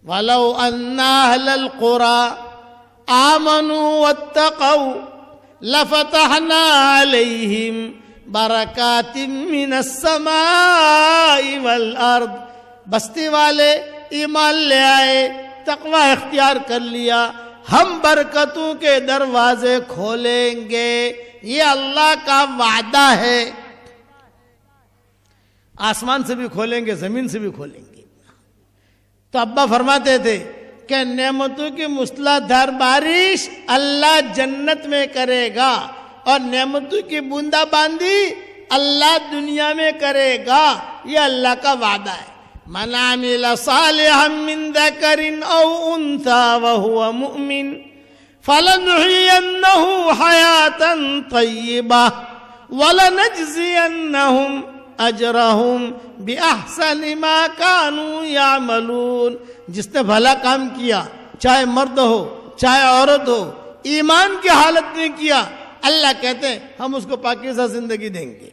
وَلَوْ أَنَّ أَهْلَ الْقُرَىٰ آمَنُوا وَاتَّقَوْا لَفَتَحْنَا عَلَيْهِمْ بَرَكَاتٍ مِّنَ السَّمَاءِ وَالْأَرْضِ. بستی والے ایمان لے آئے, تقوی اختیار کر لیا, ہم برکتوں کے دروازے کھولیں گے. یہ اللہ کا وعدہ ہے. آسمان سے بھی کھولیں گے, زمین سے بھی کھولیں گے. تو ابا فرماتے تھے کہ نعمتوں کی موسلا دھار بارش اللہ جنت میں کرے گا, اور نعمتوں کی بوندا باندی اللہ دنیا میں کرے گا. یہ اللہ کا وعدہ ہے. من عمل صالحا من ذکر او انثى وهو مؤمن فلنحيينه حياة طيبة ولنجزينهم اجرهم باحسن ما كانوا يعملون. جس نے بھلا کام کیا, چاہے مرد ہو چاہے عورت ہو, ایمان کی حالت میں کیا, اللہ کہتے ہیں ہم اس کو پاکیزہ زندگی دیں گے,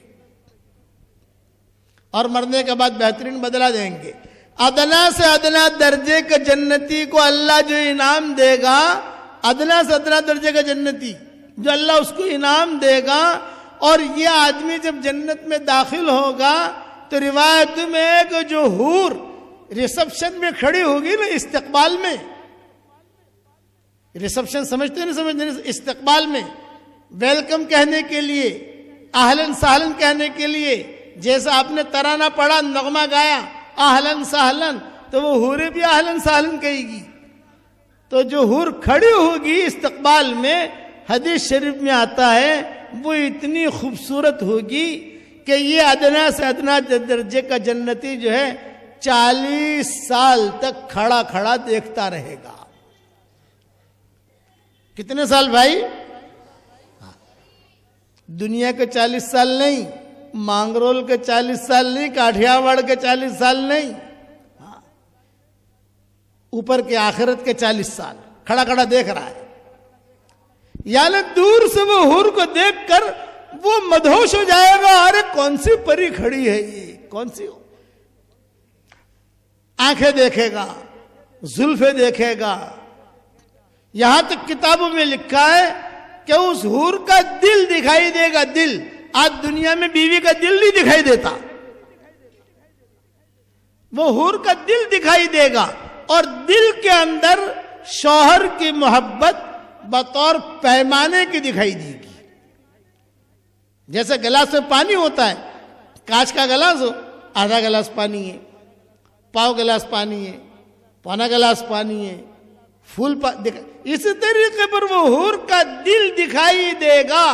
اور مرنے کے بعد بہترین بدلہ دیں گے. ادنا سے ادنا درجے کے جنتی کو اللہ جو انعام دے گا, ادنا سے ادنا درجے کا جنتی جو اللہ اس کو انعام دے گا, اور یہ آدمی جب جنت میں داخل ہوگا تو روایت میں کہ جو حور ریسپشن میں کھڑی ہوگی نا, استقبال میں, ریسپشن سمجھتے نہیں سمجھتے, استقبال میں ویلکم کہنے کے لیے, اہلن سہلن کہنے کے لیے, جیسا آپ نے ترانہ پڑھا, نغمہ گایا اہلن سہلن, تو وہ حوریں بھی اہلن سہلن کہے گی. تو جو حور کھڑی ہوگی استقبال میں, حدیث شریف میں آتا ہے وہ اتنی خوبصورت ہوگی کہ یہ ادنا سے ادنا درجے کا جنتی جو ہے 40 سال تک کھڑا کھڑا دیکھتا رہے گا. کتنے سال بھائی؟ دنیا کے 40 سال نہیں, مانگرول کے 40 سال نہیں, کاٹھیاواڑ کے 40 سال نہیں, اوپر کے آخرت کے 40 سال کھڑا کھڑا دیکھ رہا ہے. یعنی دور سے وہ حور کو دیکھ کر وہ مدہوش ہو جائے گا, ارے کون سی پری کھڑی ہے, یہ کون سی ہو. آنکھیں دیکھے گا, زلفیں دیکھے گا, یہاں تک کتابوں میں لکھا ہے کہ اس حور کا دل دکھائی دے گا. دل آج دنیا میں بیوی کا دل نہیں دکھائی دیتا, وہ حور کا دل دکھائی دے گا, اور دل کے اندر شوہر کی محبت بطور پیمانے کی دکھائی دے گی. جیسے گلاس میں پانی ہوتا ہے, کانچ کا گلاس ہو, آدھا گلاس پانی ہے, پاؤ گلاس پانی ہے, پونا گلاس پانی ہے, فل اسی طریقے پر وہ حور کا دل دکھائی دے گا,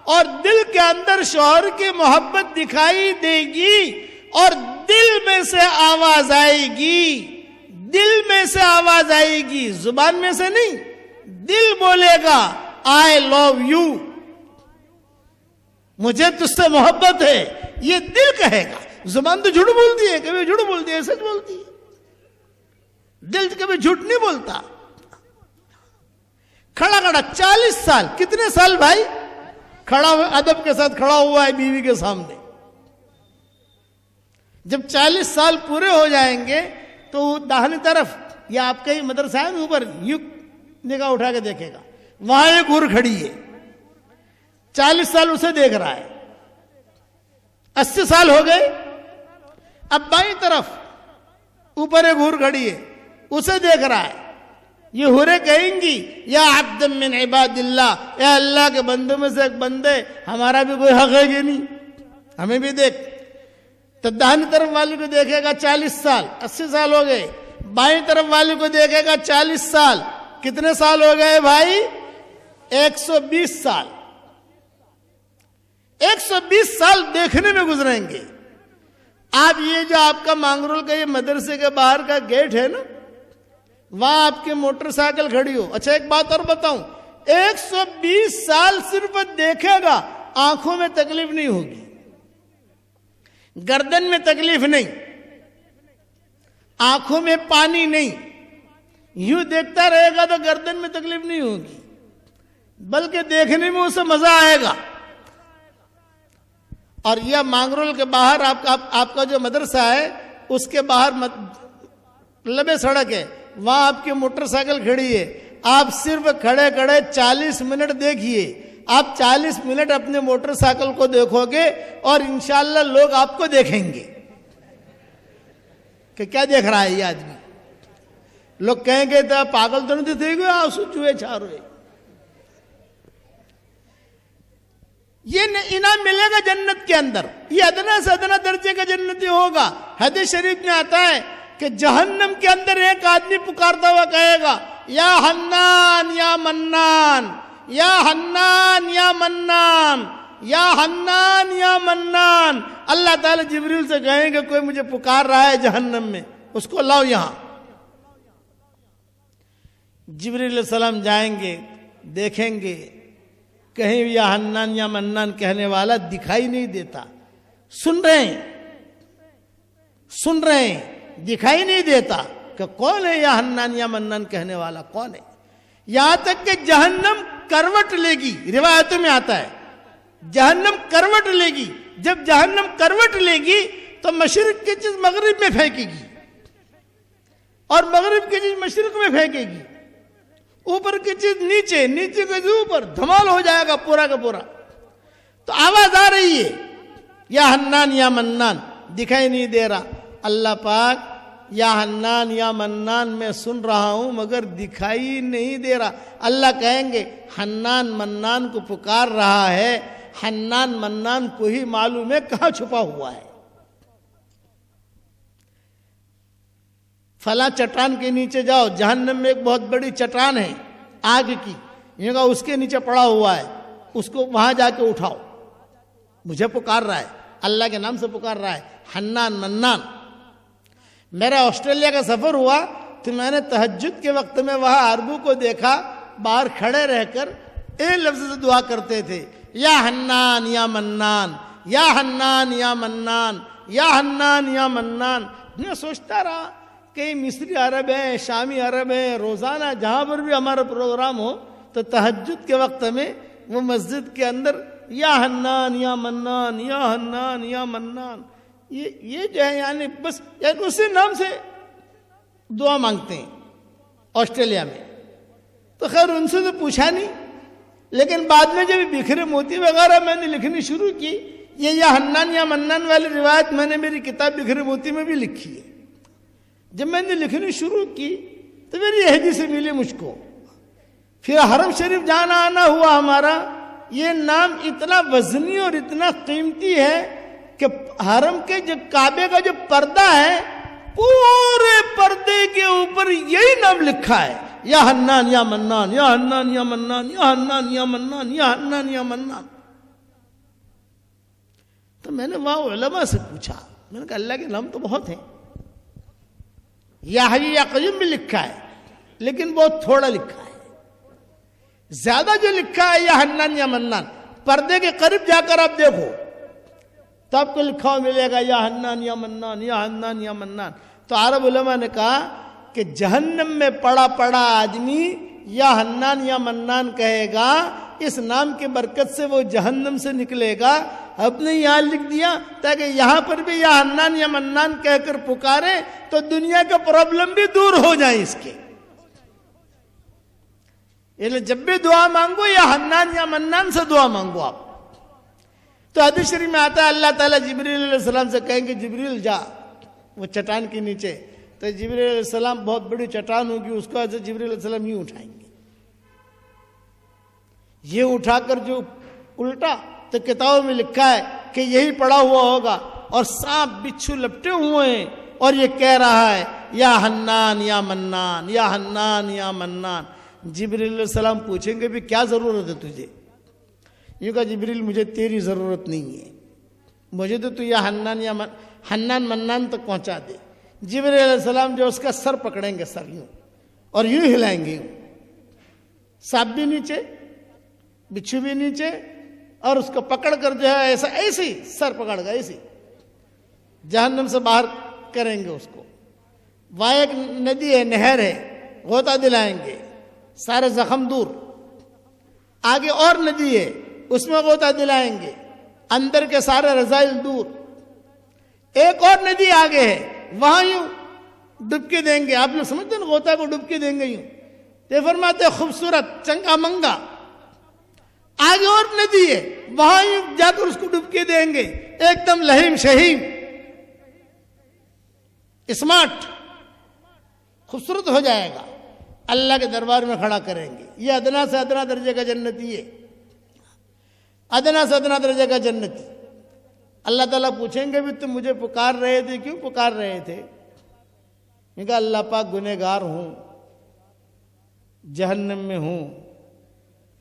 اور دل کے اندر شوہر کی محبت دکھائی دے گی, اور دل میں سے آواز آئے گی, دل میں سے آواز آئے گی, زبان میں سے نہیں, دل بولے گا آئی لو یو, مجھے تجھ سے محبت ہے, یہ دل کہے گا. زبان تو جھوٹ بولتی ہے, کبھی جھوٹ بولتی ہے, سچ بولتی ہے, دل کبھی جھوٹ نہیں بولتا. کھڑا 40 سال, کتنے سال بھائی کھڑا ہوا, ادب کے ساتھ کھڑا ہوا ہے بیوی کے سامنے. جب 40 سال پورے ہو جائیں گے تو داہنی طرف یا آپ کے مدرسہ ہے اوپر یوں نگاہ اٹھا کے دیکھے گا, وہاں ایک حور کھڑی ہے, 40 سال اسے دیکھ رہا ہے. 80 سال ہو گئے, اب بائیں طرف اوپر ایک حور کھڑی ہے, اسے دیکھ رہا ہے. یہ حوریں کہیں گی یا عبد من عباد اللہ, اے اللہ کے بندوں میں سے ایک بندے, ہمارا بھی کوئی حق ہے کہ نہیں, ہمیں بھی دیکھ. تو داہنی طرف والے کو دیکھے گا 40 سال, 80 سال ہو گئے. بائیں طرف والے کو دیکھے گا 40 سال, کتنے سال ہو گئے بھائی 120 سال. 120 سال دیکھنے میں گزریں گے. آپ یہ جو آپ کا مانگرول کا یہ مدرسے کے باہر کا گیٹ ہے نا, وہاں آپ کی موٹر سائیکل کھڑی ہو. اچھا ایک بات اور بتاؤں, 120 سال صرف دیکھے گا, آنکھوں میں تکلیف نہیں ہوگی, گردن میں تکلیف نہیں, آنکھوں میں پانی نہیں, یوں دیکھتا رہے گا تو گردن میں تکلیف نہیں ہوگی, بلکہ دیکھنے میں اسے مزہ آئے گا. اور یہ مانگرول کے باہر آپ کا جو مدرسہ ہے اس کے باہر لبے سڑک ہے, وہاں آپ کی موٹر سائیکل کھڑی ہے. آپ صرف کھڑے 40 منٹ دیکھیے, آپ 40 منٹ اپنے موٹر سائیکل کو دیکھو گے اور انشاءاللہ لوگ آپ کو دیکھیں گے کہ کیا دیکھ رہا ہے یہ آدمی. لوگ کہیں گے تو پاگل تو نہیں تھے گئے, آنسو چوہے چھار ہوئے. یہ انعام ملے گا جنت کے اندر, یہ ادنا سے ادنا درجے کا جنتی ہوگا. حدیث شریف میں آتا ہے کہ جہنم کے اندر ایک آدمی پکارتا ہوا کہے گا یا حنان یا منان, یا حنان یا منان, یا حنان یا منان. اللہ تعالیٰ جبریل سے کہیں گے کوئی مجھے پکار رہا ہے جہنم میں, اس کو لاؤ یہاں. جبریل علیہ السلام جائیں گے, دیکھیں گے, کہیں یا حنان یا منان کہنے والا دکھائی نہیں دیتا. سن رہے ہیں دکھائی نہیں دیتا کہ کون ہے یا حنان یا منان کہنے والا, کون ہے. یہاں تک کہ جہنم کروٹ لے گی, روایتوں میں آتا ہے جہنم کروٹ لے گی. جب جہنم کروٹ لے گی تو مشرق کی چیز مغرب میں پھینکے گی, اور مغرب کی چیز مشرق میں پھینکے گی, اوپر کی چیز نیچے, نیچے کی چیز اوپر, دھمال ہو جائے گا پورا کا پورا. تو آواز آ رہی ہے یا حنان یا منان, دکھائی نہیں دے رہا. اللہ پاک یا حنان یا منان میں سن رہا ہوں مگر دکھائی نہیں دے رہا. اللہ کہیں گے حنان منان کو پکار رہا ہے, حنان منان کو ہی معلوم ہے کہاں چھپا ہوا ہے. فلاں چٹان کے نیچے جاؤ, جہنم میں ایک بہت بڑی چٹان ہے آگ کی, یہ کہا اس کے نیچے پڑا ہوا ہے, اس کو وہاں جا کے اٹھاؤ, مجھے پکار رہا ہے, اللہ کے نام سے پکار رہا ہے, حنان منان. میرا آسٹریلیا کا سفر ہوا تو میں نے تہجد کے وقت میں وہاں عربوں کو دیکھا, باہر کھڑے رہ کر ایک لفظ سے دعا کرتے تھے, یا حنان یا منان, یا حنان یا منان, یا حنان یا منان. میں سوچتا رہا کہ مصری عرب ہیں, شامی عرب ہیں, روزانہ جہاں پر بھی ہمارا پروگرام ہو تو تہجد کے وقت میں وہ مسجد کے اندر یا حنان یا منان, یا حنان یا منان, یہ جو ہے یعنی بس اسی نام سے دعا مانگتے ہیں آسٹریلیا میں. تو خیر ان سے تو پوچھا نہیں، لیکن بعد میں جب بکھرے موتی وغیرہ میں نے لکھنی شروع کی، یہ یا حنان یا منان والی روایت میں نے میری کتاب بکھرے موتی میں بھی لکھی ہے۔ جب میں نے لکھنی شروع کی تو میری حدیث ملی مجھ کو، پھر حرم شریف جانا آنا ہوا ہمارا۔ یہ نام اتنا وزنی اور اتنا قیمتی ہے کہ حرم کے جو کعبے کا جو پردہ ہے، پورے پردے کے اوپر یہی نام لکھا ہے، یا حنان یا منان، یا حنان یا منان، یا حنان یا منان، یا حنان یا منان۔ تو میں نے وہاں علماء سے پوچھا، میں نے کہا اللہ کے نام تو بہت ہیں، یا حی یا قیوم بھی لکھا ہے لیکن بہت تھوڑا لکھا ہے، زیادہ جو لکھا ہے یا حنان یا منان۔ پردے کے قریب جا کر آپ دیکھو تو آپ کو لکھا ہوا ملے گا یا حنان یا منان، یا حنان یا منان۔ تو عرب علماء نے کہا کہ جہنم میں پڑا پڑا آدمی یا حنان یا منان کہے گا، اس نام کی برکت سے وہ جہنم سے نکلے گا۔ اپنے یہاں لکھ دیا تاکہ یہاں پر بھی یا حنان یا منان کہہ کر پکارے تو دنیا کا پرابلم بھی دور ہو جائے اس کے۔ جب بھی دعا مانگو یا حنان یا منان سے دعا مانگو آپ۔ تو حدیث شریف میں آتا ہے اللہ تعالیٰ جبریل علیہ السلام سے کہیں گے جبریل جا وہ چٹان کے نیچے، تو جبریل علیہ السلام بہت بڑی چٹان ہوگی، اس کو حضرت جبریل علیہ السلام یوں اٹھائیں گے، یہ اٹھا کر جو الٹا تو کتابوں میں لکھا ہے کہ یہی پڑا ہوا ہوگا، اور سانپ بچھو لپٹے ہوئے ہیں اور یہ کہہ رہا ہے یا حنان یا منان، یا حنان یا منان۔ جبریل علیہ السلام پوچھیں گے بھی کیا ضرورت ہے تجھے؟ یہ کہا جبریل مجھے تیری ضرورت نہیں ہے، مجھے تو یا حنان یا حنان منان تک پہنچا دے۔ جبریل علیہ السلام جو اس کا سر پکڑیں گے، سر یوں اور یوں ہلائیں گے، سانپ بھی نیچے بچھو بھی نیچے، اور اس کو پکڑ کر جو ہے ایسا ایسی سر پکڑ گا ایسی جہنم سے باہر کریں گے اس کو۔ وہاں ایک ندی ہے، نہر ہے، غوطہ دلائیں گے، سارے زخم دور۔ آگے اور ندی ہے، اس میں غوطہ دلائیں گے، اندر کے سارے رذائل دور۔ ایک اور ندی آگے ہے، وہاں یوں ڈبکی دیں گے، آپ لوگ سمجھتے ہیں غوطہ کو ڈبکی دیں گے یوں، یہ فرماتے خوبصورت چنگا منگا۔ آگے اور ندی ہے، وہاں یوں جا کر اس کو ڈبکی دیں گے، ایک دم لہیم شہیم اسمارٹ خوبصورت ہو جائے گا، اللہ کے دربار میں کھڑا کریں گے۔ یہ ادنا سے ادنا درجے کا جنتی ہے، ادنا سے ادنا درجے کا جنتی۔ اللہ تعالیٰ پوچھیں گے بھی تم مجھے پکار رہے تھے، کیوں پکار رہے تھے؟ میں کہا اللہ پاک گنہگار ہوں، جہنم میں ہوں،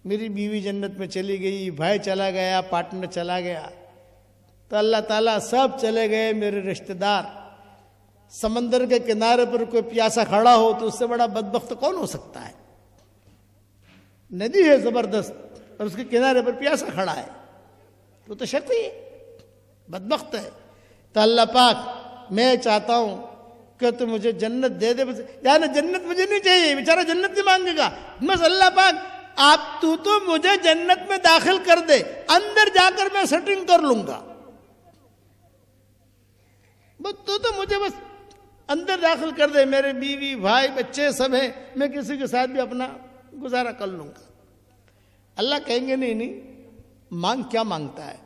میری بیوی جنت میں چلی گئی، بھائی چلا گیا، پارٹنر چلا گیا، تو اللہ تعالیٰ سب چلے گئے میرے رشتہ دار۔ سمندر کے کنارے پر کوئی پیاسا کھڑا ہو تو اس سے بڑا بدبخت کون ہو سکتا ہے؟ ندی ہے زبردست اور اس کے کنارے پر پیاسا کھڑا ہے، وہ تو شقی ہے، بدبخت ہے۔ تو اللہ پاک میں چاہتا ہوں کہ تو مجھے جنت دے دے، یعنی جنت مجھے نہیں چاہیے، بیچارہ جنت نہیں مانگے گا، بس اللہ پاک آپ تو مجھے جنت میں داخل کر دے، اندر جا کر میں سیٹنگ کر لوں گا، بس تو مجھے بس اندر داخل کر دے، میرے بیوی بھائی بچے سب ہیں، میں کسی کے ساتھ بھی اپنا گزارا کر لوں گا۔ اللہ کہیں گے نہیں مانگ، کیا مانگتا ہے؟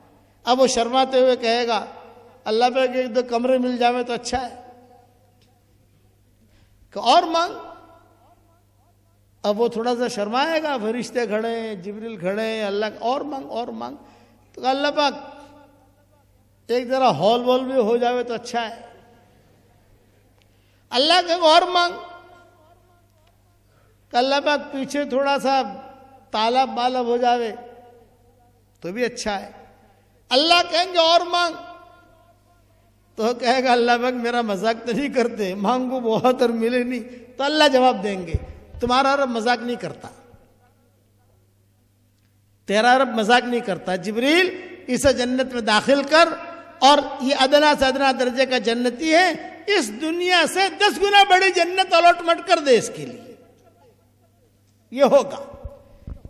اب وہ شرماتے ہوئے کہے گا اللہ پہ کہ ایک دو کمرے مل جاوے تو اچھا ہے، کہ اور مانگ۔ اب وہ تھوڑا سا شرمائے گا، فرشتے کھڑے ہیں، جبریل کھڑے ہیں، اللہ اور مانگ اور مانگ، تو اللہ پاک ایک ذرا ہال وال بھی ہو جاوے تو اچھا ہے۔ اللہ کہ اور مانگ، کہ اللہ پاک پیچھے تھوڑا سا تالاب بالاب ہو جاوے تو بھی اچھا ہے۔ اللہ کہیں گے اور مانگ، تو کہے گا اللہ پاک میرا مذاق تو نہیں کرتے، مانگو بہت اور ملے نہیں، تو اللہ جواب دیں گے تمہارا رب مذاق نہیں کرتا، تیرا رب مذاق نہیں کرتا، جبریل اسے جنت میں داخل کر، اور یہ ادنا سے ادنا درجے کا جنتی ہے، اس دنیا سے 10 گنا بڑی جنت الاٹمنٹ کر دے اس کے لیے۔ یہ ہوگا،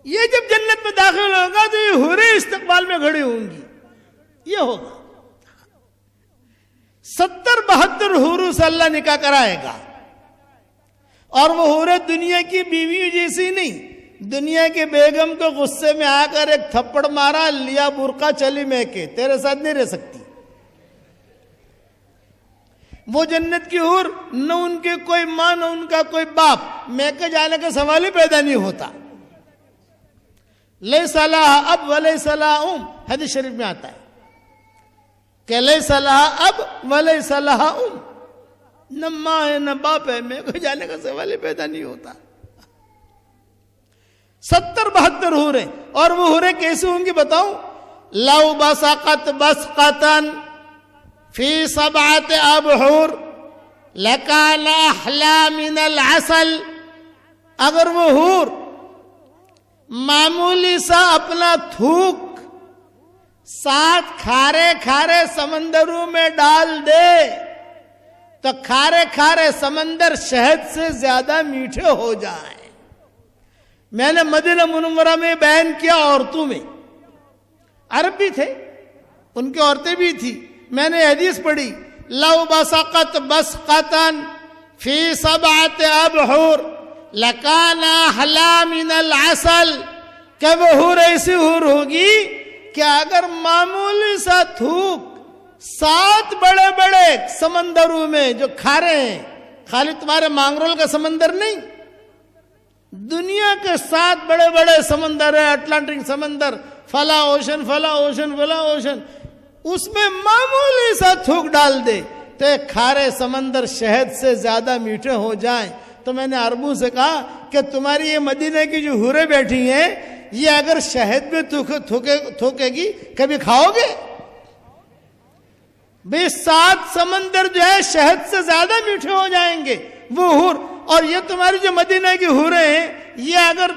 یہ جب جنت میں داخل ہوگا تو یہ حوریں استقبال میں کھڑی ہوں گی، یہ ہوگا۔ 70-72 حوروں سے اللہ نکاح کرائے گا، اور وہ حوریں دنیا کی بیوی جیسی نہیں، دنیا کی بیگم کو غصے میں آ کر ایک تھپڑ مارا, لیا برقع, چلی میں کے, تیرے ساتھ نہیں رہ سکتی. وہ جنت کی حور, نہ ان کے کوئی ماں نہ ان کا کوئی باپ, میکے جانے کا سوال ہی پیدا نہیں ہوتا. لیس لہا اب ولیس لہا ام, حدیث شریف میں آتا ہے کہ لیس لہا اب ولیس لہا ام, نہ ماں ہے نہ باپ ہے, میکے جانے کا سوال ہی پیدا نہیں ہوتا. 70-72 حوریں, اور وہ حوریں کیسی ہوں گی بتاؤں؟ لو بسقت بسقتن فی 7 ابحر لکان احلا من العسل. اگر وہ حور معمولی سا اپنا تھوک 7 کھارے کھارے سمندروں میں ڈال دے تو کھارے کھارے سمندر شہد سے زیادہ میٹھے ہو جائیں. میں نے مدینہ منورہ میں بیان کیا عورتوں میں, عرب بھی تھے, ان کی عورتیں بھی تھی. میں نے حدیث پڑھی, لو بسقت بسقتن فی 7 ابحر لکان احلا من العسل. کہ وہ حور ایسی حور ہوگی کہ اگر معمولی سا تھوک 7 بڑے بڑے سمندروں میں جو کھارے ہیں, خالی تمہارے مانگرول کا سمندر نہیں, دنیا کے 7 بڑے بڑے سمندر ہیں, اٹلانٹک سمندر, فلا اوشن فلا اوشن فلا اوشن, اس میں معمولی سا تھوک ڈال دے تو کھارے سمندر شہد سے زیادہ میٹھے ہو جائیں. تو میں نے عربوں سے کہا کہ تمہاری یہ مدینہ کی جو حوریں بیٹھی ہیں, یہ اگر شہد میں تھوکے گی کبھی کھاؤ گے؟ بے 7 سمندر جو ہے شہد سے زیادہ میٹھے ہو جائیں گے وہ حور. اور یہ تمہاری جو مدینہ کی حوریں ہیں, یہ اگر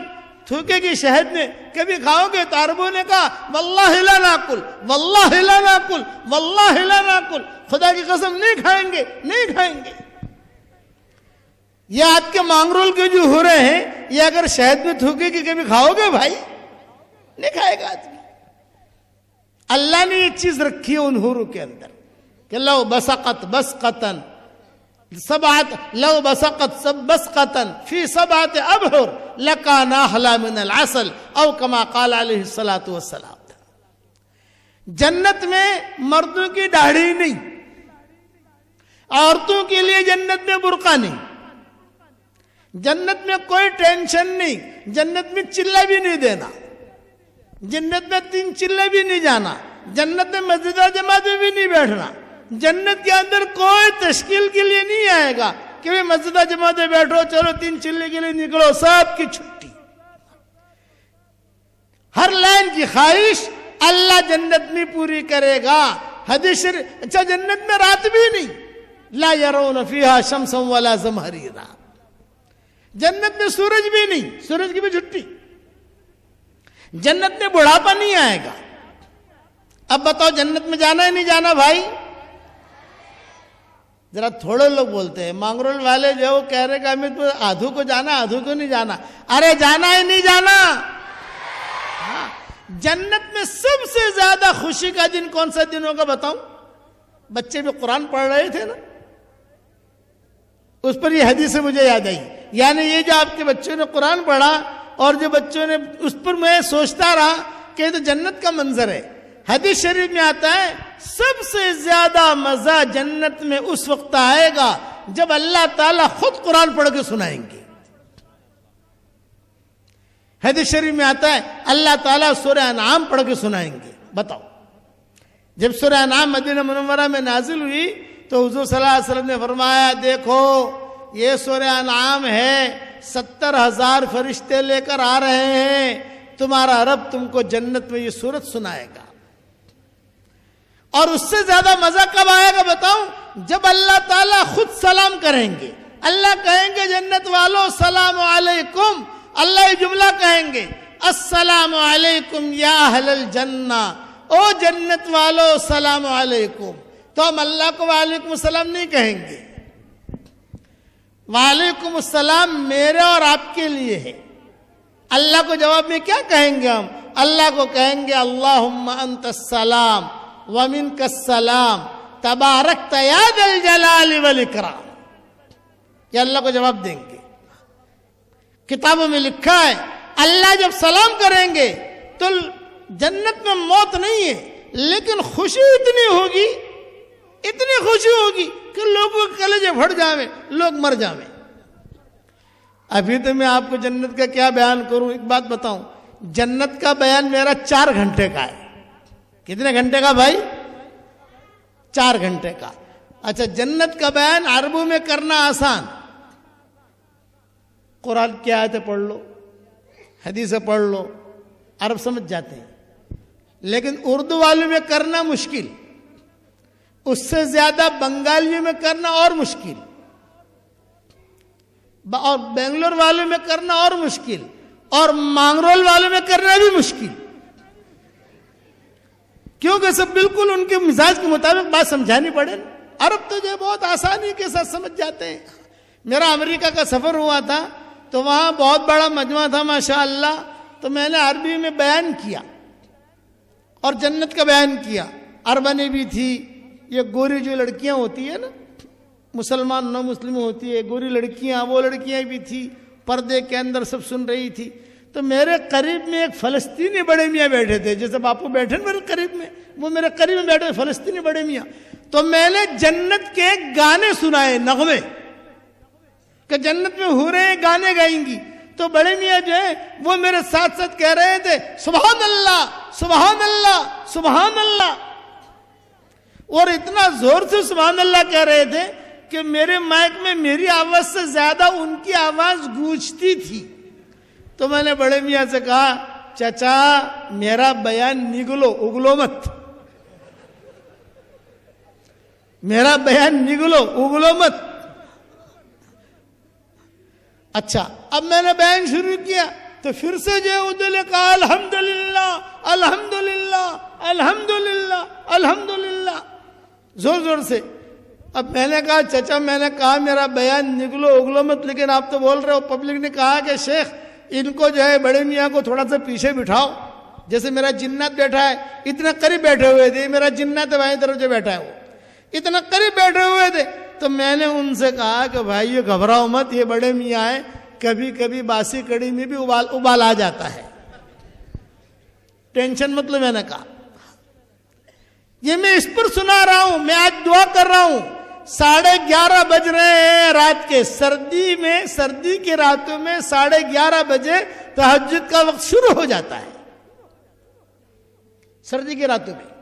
تھوکے گی شہد میں کبھی کھاؤ گے؟ تو عربوں نے کہا واللہ لا ناکل, واللہ لا ناکل, واللہ لا ناکل, خدا کی قسم نہیں کھائیں گے, نہیں کھائیں گے. یہ آپ کے مانگرول کے جو حوریں ہیں, یہ اگر شہد میں تھوکے گی کبھی کھاؤ گے بھائی؟ نہیں کھائے گا آدمی. اللہ نے یہ چیز رکھی ہے ان حوروں کے اندر کہ لو بسقت بسقتن لو بسقت بسقتن فی 7 ابحر لکان احلا من العسل او کما قال علیہ الصلوۃ والسلام. جنت میں مردوں کی داڑھی نہیں, عورتوں کے لیے جنت میں برقع نہیں, جنت میں کوئی ٹینشن نہیں, جنت میں چلہ بھی نہیں دینا, جنت میں 3 چلے بھی نہیں جانا, جنت میں مسجد جماعت میں بھی نہیں بیٹھنا, جنت کے اندر کوئی تشکیل کے لیے نہیں آئے گا کہ بھی مسجد جماعت میں بیٹھو, چلو 3 چلے کے لیے نکلو, سب کی چھٹی. ہر لائن کی خواہش اللہ جنت میں پوری کرے گا. حدیث شریف, اچھا جنت میں رات بھی نہیں, لا يرون فیہا شمسا ولا زمہریرا, جنت میں سورج بھی نہیں, سورج کی بھی چھٹی. جنت میں بڑھاپا نہیں آئے گا. اب بتاؤ جنت میں جانا ہے نہیں جانا بھائی؟ ذرا تھوڑے لوگ بولتے ہیں, مانگرول والے جو وہ کہہ رہے کہ ہمیں آدھو کو جانا, آدھو کو نہیں جانا. ارے جانا ہے نہیں جانا؟ جنت میں سب سے زیادہ خوشی کا دن کون سا دن ہوگا بتاؤں؟ بچے بھی قرآن پڑھ رہے تھے نا, اس پر یہ حدیث مجھے یاد آئی. یعنی یہ جو آپ کے بچوں نے قرآن پڑھا اور جو بچوں نے, اس پر میں سوچتا رہا کہ یہ تو جنت کا منظر ہے. حدیث شریف میں آتا ہے سب سے زیادہ مزہ جنت میں اس وقت آئے گا جب اللہ تعالیٰ خود قرآن پڑھ کے سنائیں گے. حدیث شریف میں آتا ہے اللہ تعالیٰ سورہ انعام پڑھ کے سنائیں گے. بتاؤ, جب سورہ انعام مدینہ منورہ میں نازل ہوئی تو حضور صلی اللہ علیہ وسلم نے فرمایا دیکھو یہ سورہ انعام ہے, 70,000 فرشتے لے کر آ رہے ہیں, تمہارا رب تم کو جنت میں یہ سورت سنائے گا. اور اس سے زیادہ مزہ کب آئے گا بتاؤں؟ جب اللہ تعالیٰ خود سلام کریں گے. اللہ کہیں گے جنت والو سلام علیکم, اللہ یہ جملہ کہیں گے السلام علیکم یا اہل الجنہ, او جنت والو سلام علیکم. تو ہم اللہ کو وعلیکم السلام نہیں کہیں گے, وعلیکم السلام میرے اور آپ کے لیے ہے. اللہ کو جواب میں کیا کہیں گے ہم؟ اللہ کو کہیں گے اللہم انت السلام ومنک السلام تبارکت یا ذا الجلال والاکرام. یہ اللہ کو جواب دیں گے. کتابوں میں لکھا ہے اللہ جب سلام کریں گے تو جنت میں موت نہیں ہے، لیکن خوشی اتنی ہوگی کہ لوگوں کے کلیجے پھٹ جاویں، لوگ مر جاویں۔ ابھی تو میں آپ کو جنت کا کیا بیان کروں، ایک بات بتاؤں، جنت کا بیان میرا 4 گھنٹے کا ہے۔ کتنے گھنٹے کا بھائی؟ 4 گھنٹے کا۔ اچھا، جنت کا بیان عربوں میں کرنا آسان، قرآن کی آیتیں پڑھ لو، حدیثیں پڑھ لو، عرب سمجھ جاتے ہیں، لیکن اردو والوں میں کرنا مشکل، اس سے زیادہ بنگالیوں میں کرنا اور مشکل، اور بنگلور والوں میں کرنا اور مشکل، اور مانگرول والوں میں کرنا بھی مشکل، کیونکہ سب بالکل ان کے مزاج کے مطابق بات سمجھانی پڑے۔ عرب تو جو بہت آسانی کے ساتھ سمجھ جاتے ہیں۔ میرا امریکہ کا سفر ہوا تھا تو وہاں بہت بڑا مجمع تھا ماشاءاللہ، تو میں نے عربی میں بیان کیا اور جنت کا بیان کیا۔ عربنیں بھی تھی، یہ گوری جو لڑکیاں ہوتی ہیں نا، مسلمان نو مسلم ہوتی ہے، گوری لڑکیاں، وہ لڑکیاں بھی تھی، پردے کے اندر سب سن رہی تھی۔ تو میرے قریب میں ایک فلسطینی بڑے میاں بیٹھے تھے، جیسے باپو بیٹھے میرے قریب میں، وہ میرے قریب میں بیٹھے فلسطینی بڑے میاں۔ تو میں نے جنت کے گانے سنائے، نغمے، کہ جنت میں حوریں گانے گائیں گی۔ تو بڑے میاں جو ہیں وہ میرے ساتھ ساتھ کہہ رہے تھے سبحان اللہ سبحان اللہ سبحان اللہ، اور اتنا زور سے سبحان اللہ کہہ رہے تھے کہ میرے مائک میں میری آواز سے زیادہ ان کی آواز گونجتی تھی۔ تو میں نے بڑے میاں سے کہا چچا میرا بیان نگلو، اگلو مت، میرا بیان نگلو، اگلو مت۔ اچھا، اب میں نے بیان شروع کیا تو پھر سے جو ادھر کہا الحمدللہ الحمدللہ الحمدللہ الحمدللہ، زور زور سے۔ اب میں نے کہا چچا، میں نے کہا میرا بیان نگلو اگلو مت، لیکن آپ تو بول رہے ہو۔ پبلک نے کہا کہ شیخ ان کو جو ہے بڑے میاں کو تھوڑا سا پیچھے بٹھاؤ، جیسے میرا جنات بیٹھا ہے، اتنا قریب بیٹھے ہوئے تھے، میرا جنات بائیں طرف جو بیٹھا ہے وہ اتنا قریب بیٹھے ہوئے تھے۔ تو میں نے ان سے کہا کہ بھائی یہ گھبراؤ مت، یہ بڑے میاں ہیں، کبھی کبھی باسی کڑی میں بھی ابال آ جاتا ہے، ٹینشن مت لو۔ میں نے کہا یہ میں اس پر سنا رہا ہوں، میں آج دعا کر رہا ہوں، 11:30 بج رہے ہیں رات کے، سردی کی راتوں میں 11:30 بجے تہجد کا وقت شروع ہو جاتا ہے، سردی کی راتوں میں۔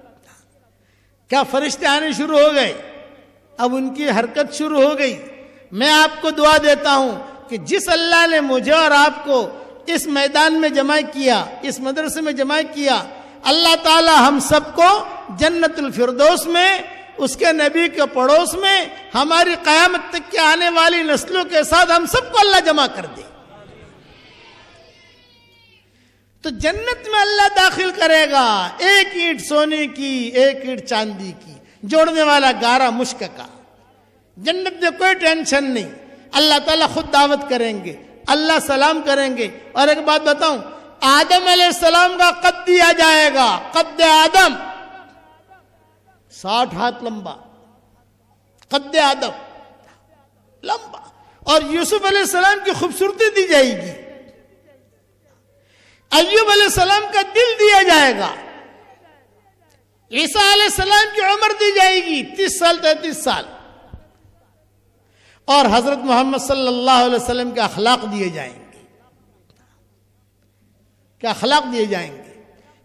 کیا فرشتے آنے شروع ہو گئے، اب ان کی حرکت شروع ہو گئی۔ میں آپ کو دعا دیتا ہوں کہ جس اللہ نے مجھے اور آپ کو اس میدان میں جمع کیا، اس مدرسے میں جمع کیا، اللہ تعالی ہم سب کو جنت الفردوس میں، اس کے نبی کے پڑوس میں، ہماری قیامت تک کے آنے والی نسلوں کے ساتھ ہم سب کو اللہ جمع کر دے۔ تو جنت میں اللہ داخل کرے گا، 1 اینٹ سونے کی 1 اینٹ چاندی کی، جوڑنے والا گارا مشک کا۔ جنت میں کوئی ٹینشن نہیں، اللہ تعالیٰ خود دعوت کریں گے، اللہ سلام کریں گے۔ اور ایک بات بتاؤں، آدم علیہ السلام کا قد دیا جائے گا، قد آدم 60 ہاتھ لمبا، قد آدم لمبا۔ اور یوسف علیہ السلام کی خوبصورتی دی جائے گی، ایوب علیہ السلام کا دل دیا جائے گا، عیسیٰ علیہ السلام کی عمر دی جائے گی 30 سال 33 سال، اور حضرت محمد صلی اللہ علیہ وسلم کے اخلاق دیے جائیں گے، کیا اخلاق دیے جائیں گے۔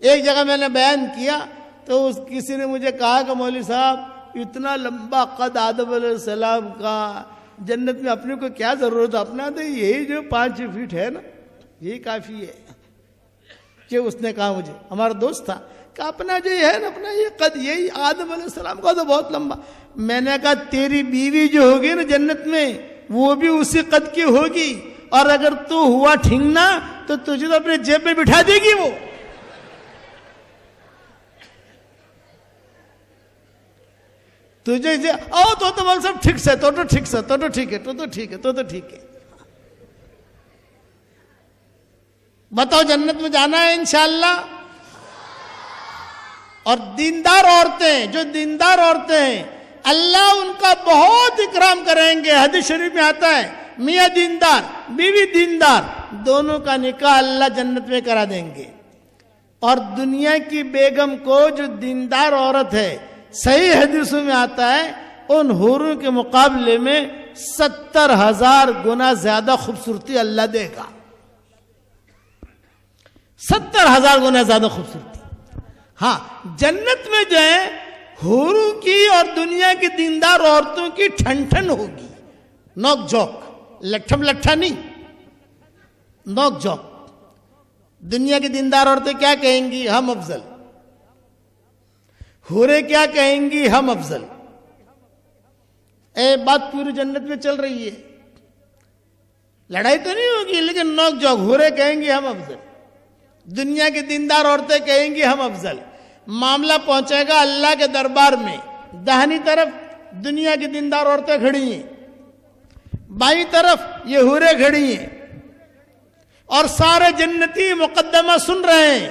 ایک جگہ میں نے بیان کیا تو کسی نے مجھے کہا کہ مولوی صاحب اتنا لمبا قد آدم علیہ السلام کا، جنت میں اپنے کو کیا ضرورت ہے، اپنا تو یہی جو 5 فٹ ہے نا یہی کافی ہے۔ کہ اس نے کہا مجھے، ہمارا دوست تھا، کہ اپنا جو ہے نا، اپنا یہ قد یہی آدم علیہ السلام کا تو بہت لمبا۔ میں نے کہا تیری بیوی جو ہوگی نا جنت میں وہ بھی اسی قد کی ہوگی، اور اگر تو ہوا ٹھنگنا تو تجھے تو اپنے جیب میں بٹھا دے گی وہ۔ تجھے تو بول سب ٹھیک سے، تو ٹھیک سے، تو ٹھیک ہے، تو ٹھیک ہے، تو ٹھیک ہے۔ بتاؤ جنت میں جانا ہے انشاءاللہ۔ اور دیندار عورتیں، جو دیندار عورتیں ہیں، اللہ ان کا بہت اکرام کریں گے۔ حدیث شریف میں آتا ہے میاں دیندار بیوی دیندار دونوں کا نکاح اللہ جنت میں کرا دیں گے. اور دنیا کی بیگم کو جو دیندار عورت ہے صحیح حدیثوں میں آتا ہے ان حوروں کے مقابلے میں 70,000 گنا زیادہ خوبصورتی اللہ دے گا. 70,000 گنا زیادہ خوبصورتی. ہاں جنت میں جو ہے حوروں کی اور دنیا کی دیندار عورتوں کی ٹھن ٹھن ہوگی. نوک جھوک لٹھم لٹھا نہیں, نوک جھوک. دنیا کی دیندار عورتیں کیا کہیں گی؟ ہم افضل. حوریں کیا کہیں گی؟ ہم افضل. بات پوری جنت میں چل رہی ہے, لڑائی تو نہیں ہوگی لیکن نوک جھوک. حوریں کہیں گی ہم افضل, دنیا کی دیندار عورتیں کہیں گی ہم افضل. معاملہ پہنچے گا اللہ کے دربار میں. داہنی طرف دنیا کی دیندار عورتیں کھڑی ہیں, بائیں طرف یہ حوریں کھڑی ہیں, اور سارے جنتی مقدمہ سن رہے ہیں.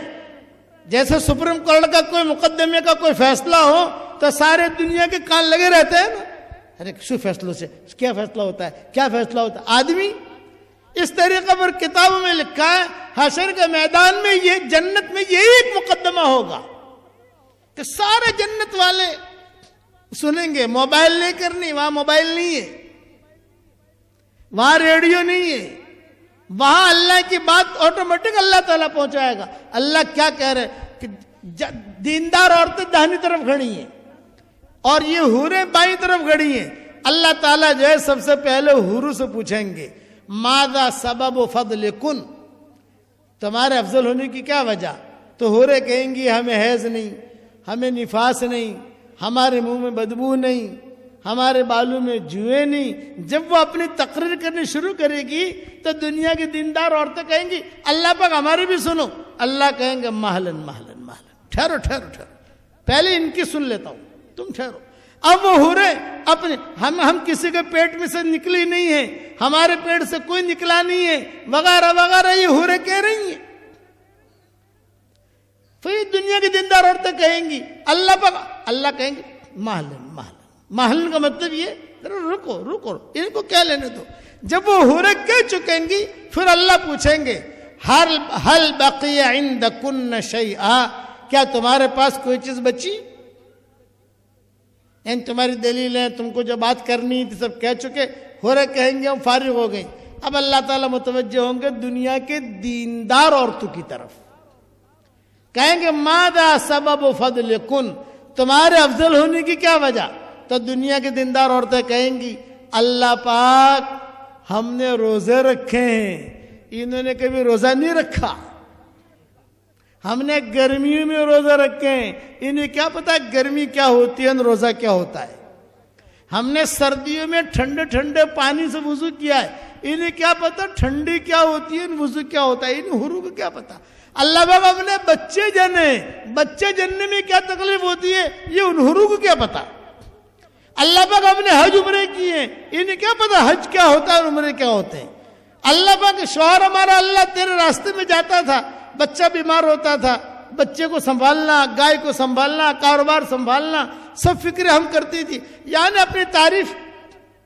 جیسے سپریم کورٹ کا کوئی مقدمے کا کوئی فیصلہ ہو تو سارے دنیا کے کان لگے رہتے ہیں نا, ارے شو فیصلوں سے کیا فیصلہ ہوتا ہے, کیا فیصلہ ہوتا ہے. آدمی اس طریقے پر کتابوں میں لکھا ہے حشر کے میدان میں یہ جنت میں یہی ایک مقدمہ ہوگا کہ سارے جنت والے سنیں گے. موبائل نہیں کرنی, وہاں موبائل نہیں ہے, وہاں ریڈیو نہیں ہے, وہاں اللہ کی بات آٹومیٹک اللہ تعالیٰ پہنچائے گا. اللہ کیا کہہ رہے کہ دیندار عورتیں داہنی طرف کھڑی ہیں اور یہ حوریں بائیں طرف کھڑی ہیں. اللہ تعالیٰ جو ہے سب سے پہلے حوروں سے پوچھیں گے ماذا سبب فضلکن, تمہارے افضل ہونے کی کیا وجہ؟ تو حوریں کہیں گی ہمیں حیض نہیں, ہمیں نفاس نہیں, ہمارے منہ میں بدبو نہیں, ہمارے بالوں میں جوئیں نہیں. جب وہ اپنی تقریر کرنی شروع کرے گی تو دنیا کی دیندار عورتیں کہیں گی اللہ پاک ہماری بھی سنو. اللہ کہیں گے مہلن مہلن مہلن, ٹھہرو ٹھہرو ٹھہرو, پہلے ان کی سن لیتا ہوں, تم ٹھہرو. اب وہ حوریں اپنے ہم کسی کے پیٹ میں سے نکلی نہیں ہے, ہمارے پیٹ سے کوئی نکلا نہیں ہے, وغیرہ وغیرہ یہ حوریں کہہ رہی ہیں. پھر دنیا کی دیندار عورتیں کہیں گی اللہ پاک, اللہ کہیں گے مہلن مہلن. مہلن کا مطلب یہ رکو رکو, ان کو کیا لینے دو. جب وہ حوریں کہہ چکیں گی پھر اللہ پوچھیں گے حل بقی عندکن شیئا, کیا تمہارے پاس کوئی چیز بچی؟ تمہاری دلیلیں, تم کو جو بات کرنی تھی سب کہہ چکے. حوریں کہیں گے ہم فارغ ہو گئیں. اب اللہ تعالیٰ متوجہ ہوں گے دنیا کے دیندار عورتوں کی طرف, کہیں گے ماذا سبب فضلکن, تمہارے افضل ہونے کی کیا وجہ؟ تو دنیا کی دیندار عورتیں کہیں گی اللہ پاک ہم نے روزے رکھے ہیں, انہوں نے کبھی روزہ نہیں رکھا. ہم نے گرمیوں میں روزہ رکھے ہیں, انہیں کیا پتا گرمی کیا ہوتی ہے اور روزہ کیا ہوتا ہے. ہم نے سردیوں میں ٹھنڈے ٹھنڈے پانی سے وضو کیا ہے, انہیں کیا پتا ٹھنڈی کیا ہوتی ہے, وضو کیا ہوتا ہے, انہیں حروف کو کیا پتا. اللہ باب ہم نے بچے جنے, بچے جننے میں کیا تکلیف ہوتی ہے یہ ان حروف کو کیا پتا. اللہ پاک ہم نے حج عمرے کیے, انہیں کیا پتا حج کیا ہوتا ہے اور عمرے کیا ہوتے ہیں. اللہ پاک شوہر ہمارا اللہ تیرے راستے میں جاتا تھا, بچہ بیمار ہوتا تھا, بچے کو سنبھالنا, گائے کو سنبھالنا, کاروبار سنبھالنا, سب فکریں ہم کرتی تھی. یعنی اپنی تعریف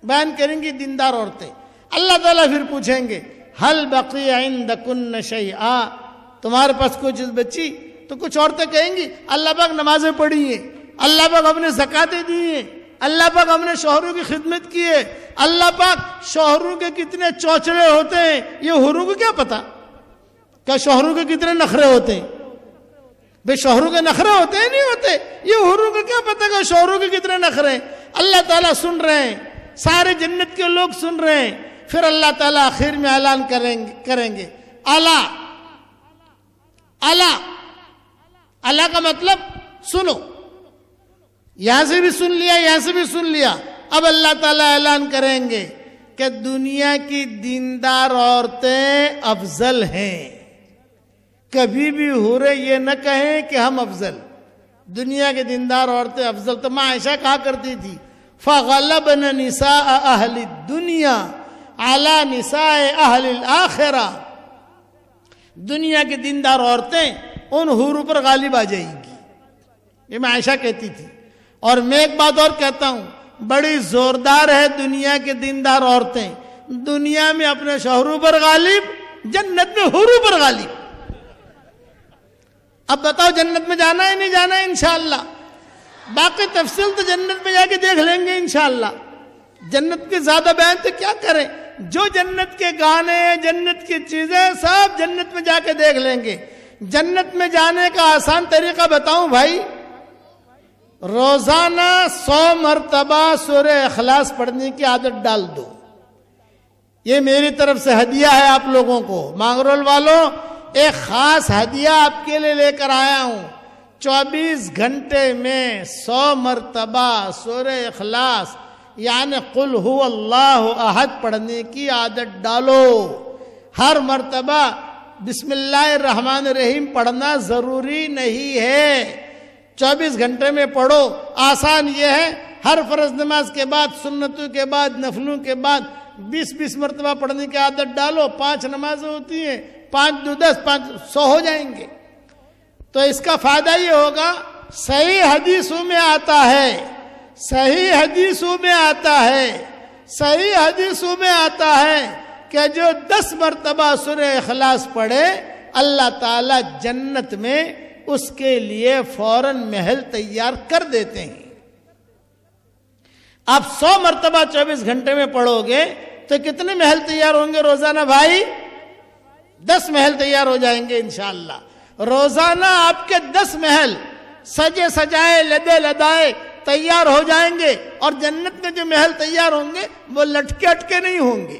بیان کریں گی دیندار عورتیں. اللہ تعالیٰ پھر پوچھیں گے حل بقی عندکن شیئا, تمہارے پاس کوئی چیز بچی؟ تو کچھ عورتیں کہیں گی اللہ پاک نمازیں پڑھی ہیں, اللہ پاک ہم نے زکاتیں دی ہیں, اللہ پاک ہم نے شوہروں کی خدمت کی ہے, اللہ پاک شوہروں کے کتنے چوچڑے ہوتے ہیں یہ حوروں کو کیا پتا. کیا شوہروں کے کتنے نخرے ہوتے ہیں؟ بے شوہروں کے نخرے ہوتے ہیں نہیں ہوتے, یہ حوروں کو کیا پتا کہ شوہروں کے کتنے نخرے ہیں. اللہ تعالیٰ سن رہے ہیں, سارے جنت کے لوگ سن رہے ہیں. پھر اللہ تعالیٰ آخر میں اعلان کریں گے الا الا. الا کا مطلب سنو, یہاں سے بھی سن لیا, یہاں سے بھی سن لیا. اب اللہ تعالیٰ اعلان کریں گے کہ دنیا کی دیندار عورتیں افضل ہیں. کبھی بھی حوریں یہ نہ کہیں کہ ہم افضل, دنیا کے دیندار عورتیں افضل. تو ماں عائشہ کہا کرتی تھی فَغَلَبْنَ نِسَاءَ أَهْلِ الدُّنْيَا عَلَى نِسَاءِ أَهْلِ الْآخِرَةِ, دنیا کی دیندار عورتیں ان حوروں پر غالب آ جائیں گی. یہ میں عائشہ کہتی تھی. اور میں ایک بات اور کہتا ہوں, بڑی زوردار ہے دنیا کے دیندار عورتیں, دنیا میں اپنے شوہروں پر غالب، جنت میں حوروں پر غالب۔ اب بتاؤ جنت میں جانا ہے نہیں جانا ہے انشاءاللہ؟ باقی تفصیل تو جنت میں جا کے دیکھ لیں گے انشاءاللہ۔ جنت کے زیادہ بیان تو کیا کریں، جو جنت کے گانے، جنت کی چیزیں سب جنت میں جا کے دیکھ لیں گے۔ جنت میں جانے کا آسان طریقہ بتاؤں بھائی، روزانہ 100 مرتبہ سورہ اخلاص پڑھنے کی عادت ڈال دو۔ یہ میری طرف سے ہدیہ ہے آپ لوگوں کو، مانگرول والوں، ایک خاص ہدیہ آپ کے لیے لے کر آیا ہوں۔ 24 گھنٹے میں 100 مرتبہ سورہ اخلاص یعنی قل هو اللہ احد پڑھنے کی عادت ڈالو۔ ہر مرتبہ بسم اللہ الرحمن الرحیم پڑھنا ضروری نہیں ہے، 24 گھنٹے میں پڑھو۔ آسان یہ ہے، ہر فرض نماز کے بعد، سنتوں کے بعد، نفلوں کے بعد 20 مرتبہ پڑھنے کی عادت ڈالو۔ 5 نمازیں ہوتی ہیں، 5 2 10 5 100 ہو جائیں گے۔ تو اس کا فائدہ یہ ہوگا، صحیح حدیثوں میں آتا ہے، صحیح حدیثوں میں آتا ہے، صحیح حدیثوں میں آتا ہے کہ جو 10 مرتبہ سورہ اخلاص پڑھے اللہ تعالی جنت میں اس کے لیے فوراً محل تیار کر دیتے ہیں۔ آپ 100 مرتبہ 24 گھنٹے میں پڑھو گے تو کتنے محل تیار ہوں گے روزانہ بھائی؟ 10 محل تیار ہو جائیں گے انشاءاللہ۔ روزانہ آپ کے 10 محل سجے سجائے لدے لدائے تیار ہو جائیں گے، اور جنت میں جو محل تیار ہوں گے وہ لٹکے اٹکے نہیں ہوں گے،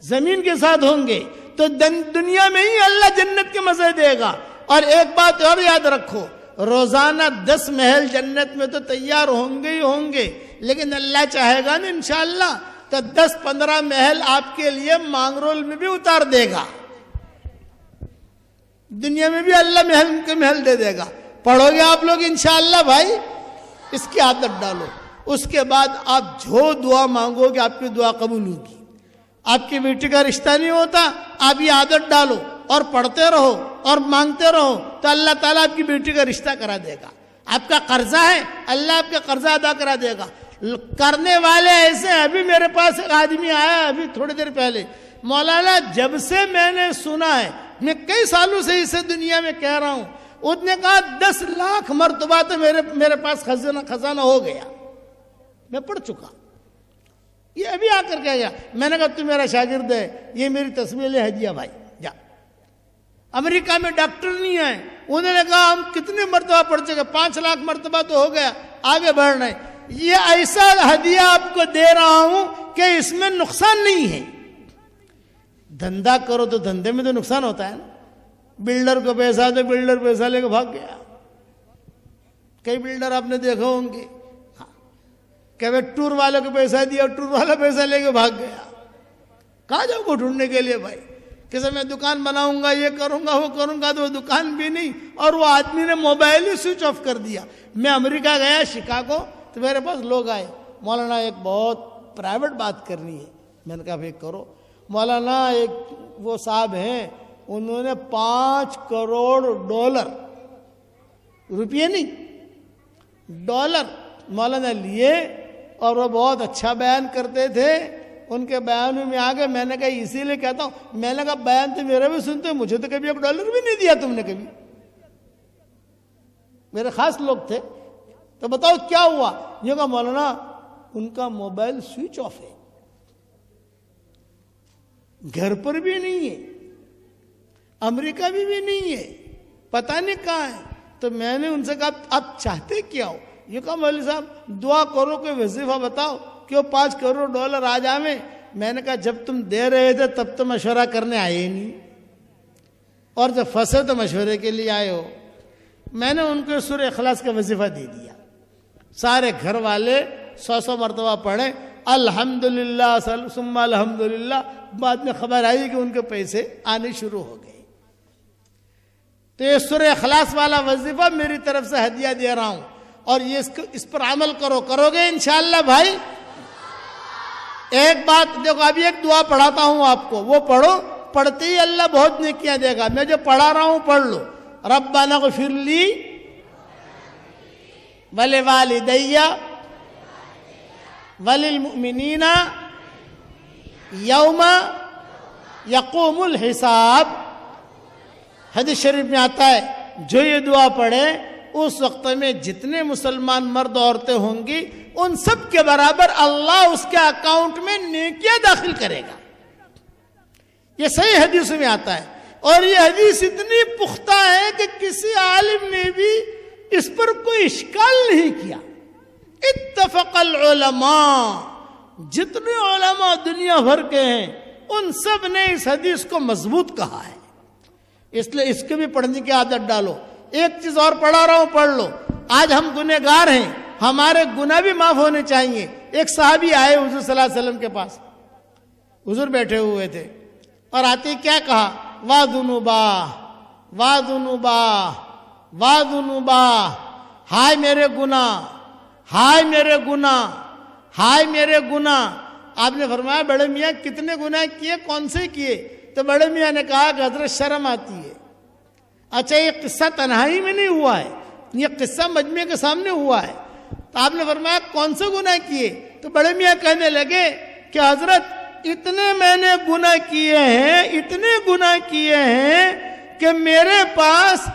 زمین کے ساتھ ہوں گے۔ تو دنیا میں ہی اللہ جنت کے مزے دے گا۔ اور ایک بات اور یاد رکھو، روزانہ 10 محل جنت میں تو تیار ہوں گے ہی ہوں گے، لیکن اللہ چاہے گا نا انشاءاللہ تو 10-15 محل آپ کے لیے مانگرول میں بھی اتار دے گا۔ دنیا میں بھی اللہ محل کے محل دے دے گا۔ پڑھو گے آپ لوگ انشاءاللہ بھائی، اس کی عادت ڈالو۔ اس کے بعد آپ جو دعا مانگو گے آپ کی دعا قبول ہوگی۔ آپ کی بیٹی کا رشتہ نہیں ہوتا، آپ یہ عادت ڈالو اور پڑھتے رہو اور مانگتے رہو تو اللہ تعالیٰ آپ کی بیٹی کا رشتہ کرا دے گا۔ آپ کا قرضہ ہے، اللہ آپ کا قرضہ ادا کرا دے گا۔ کرنے والے ایسے ہیں، ابھی میرے پاس ایک آدمی آیا ابھی تھوڑی دیر پہلے، مولانا جب سے میں نے سنا ہے، میں کئی سالوں سے اسے دنیا میں کہہ رہا ہوں، اس نے کہا 10 لاکھ مرتبہ تو میرے پاس خزانہ ہو گیا، میں پڑھ چکا۔ یہ ابھی آ کر کہہ گیا، میں نے کہا تو میرا شاگرد ہے، یہ میری تصویر لے ہدیہ بھائی جا۔ امریکہ میں ڈاکٹر نہیں آئے، انہوں نے کہا ہم کتنے مرتبہ پڑھ چکے، 5 لاکھ مرتبہ تو ہو گیا، آگے بڑھ رہے ہیں۔ یہ ایسا ہدیہ آپ کو دے رہا ہوں کہ اس میں نقصان نہیں ہے۔ دھندا کرو تو دھندے میں تو نقصان ہوتا ہے نا۔ بلڈر کو پیسہ دے، بلڈر پیسہ لے کے بھاگ گیا۔ کئی بلڈر آپ نے دیکھے ہوں گے کہ وہ ٹور والے کو پیسہ دیا، ٹور والا پیسہ لے کے بھاگ گیا۔ کہاں جاؤ کو ڈھونڈنے کے لیے بھائی؟ کسی میں دکان بناؤں گا، یہ کروں گا، وہ کروں گا، تو وہ دکان بھی نہیں، اور وہ آدمی نے موبائل ہی سوئچ آف کر دیا۔ میں امریکہ گیا شکاگو تو میرے پاس لوگ آئے، مولانا ایک بہت پرائیویٹ بات کرنی ہے۔ میں نے کہا بھائی کرو۔ مولانا ایک وہ صاحب ہیں، انہوں نے $5 کروڑ، روپیے نہیں ڈالر مولانا لیے، اور وہ بہت اچھا بیان کرتے تھے، ان کے بیانوں میں آگے۔ میں نے کہا اسی لیے کہتا ہوں، میں نے کہا بیان تو میرے بھی سنتے، مجھے تو کبھی $1 بھی نہیں دیا تم نے کبھی، میرے خاص لوگ تھے۔ تو بتاؤ کیا ہوا؟ یہ کہا مولانا ان کا موبائل سوئچ آف ہے، گھر پر بھی نہیں ہے، امریکہ بھی نہیں ہے، پتہ نہیں کہاں ہے۔ تو میں نے ان سے کہا آپ چاہتے کیا ہو؟ یہ کہا مولوی صاحب دعا کرو، کوئی وظیفہ بتاؤ کہ وہ $5 کروڑ آ جائیں۔ میں نے کہا جب تم دے رہے تھے تب تو مشورہ کرنے آئے نہیں، اور جب پھنسے تو مشورے کے لیے آئے ہو۔ میں نے ان کو سورہ اخلاص کا وظیفہ دے دیا، سارے گھر والے 100 مرتبہ پڑھیں، الحمدللہ ثم الحمدللہ۔ بعد میں خبر آئی کہ ان کے پیسے آنے شروع ہو گئے۔ تو یہ سورہ اخلاص والا وظیفہ میری طرف سے ہدیہ دے رہا ہوں، اور یہ اس پر عمل کرو گے انشاءاللہ بھائی۔ ایک بات دیکھو، ابھی ایک دعا پڑھاتا ہوں آپ کو، وہ پڑھو، پڑھتے ہی اللہ بہت نیکیاں دے گا۔ میں جو پڑھا رہا ہوں پڑھ لو، ربنا اغفر لی ولوالدی وللمؤمنین یوم یقوم الحساب. حدیث شریف میں آتا ہے جو یہ دعا پڑھے اس وقت میں جتنے مسلمان مرد عورتیں ہوں گی ان سب کے برابر اللہ اس کے اکاؤنٹ میں نیکیاں داخل کرے گا. یہ صحیح حدیث میں آتا ہے اور یہ حدیث اتنی پختہ ہے کہ کسی عالم نے بھی اس پر کوئی اشکال نہیں کیا. اتفق العلماء، جتنے علماء دنیا بھر کے ہیں ان سب نے اس حدیث کو مضبوط کہا ہے. اس لیے اس کے بھی پڑھنے کی عادت ڈالو. ایک چیز اور پڑھا رہا ہوں، پڑھ لو. آج ہم گنہگار ہیں، ہمارے گناہ بھی معاف ہونے چاہیے. ایک صحابی آئے حضور صلی اللہ علیہ وسلم کے پاس، حضور بیٹھے ہوئے تھے اور آتے کیا کہا؟ وا ذنوبا وا ذنوبا وا ذنوبا، ہائے میرے گناہ، ہائے میرے گناہ، ہائے میرے گناہ. آپ نے فرمایا بڑے میاں کتنے گناہ کیے، کون سے کیے؟ تو بڑے میاں نے کہا کہ حضرت شرم آتی ہے. اچھا یہ قصہ تنہائی میں نہیں ہوا ہے، یہ قصہ مجمع کے سامنے ہوا ہے. تو آپ نے فرمایا کون سے گناہ کیے؟ تو بڑے میاں کہنے لگے کہ حضرت اتنے میں نے گناہ کیے ہیں، اتنے گناہ کیے ہیں کہ میرے پاس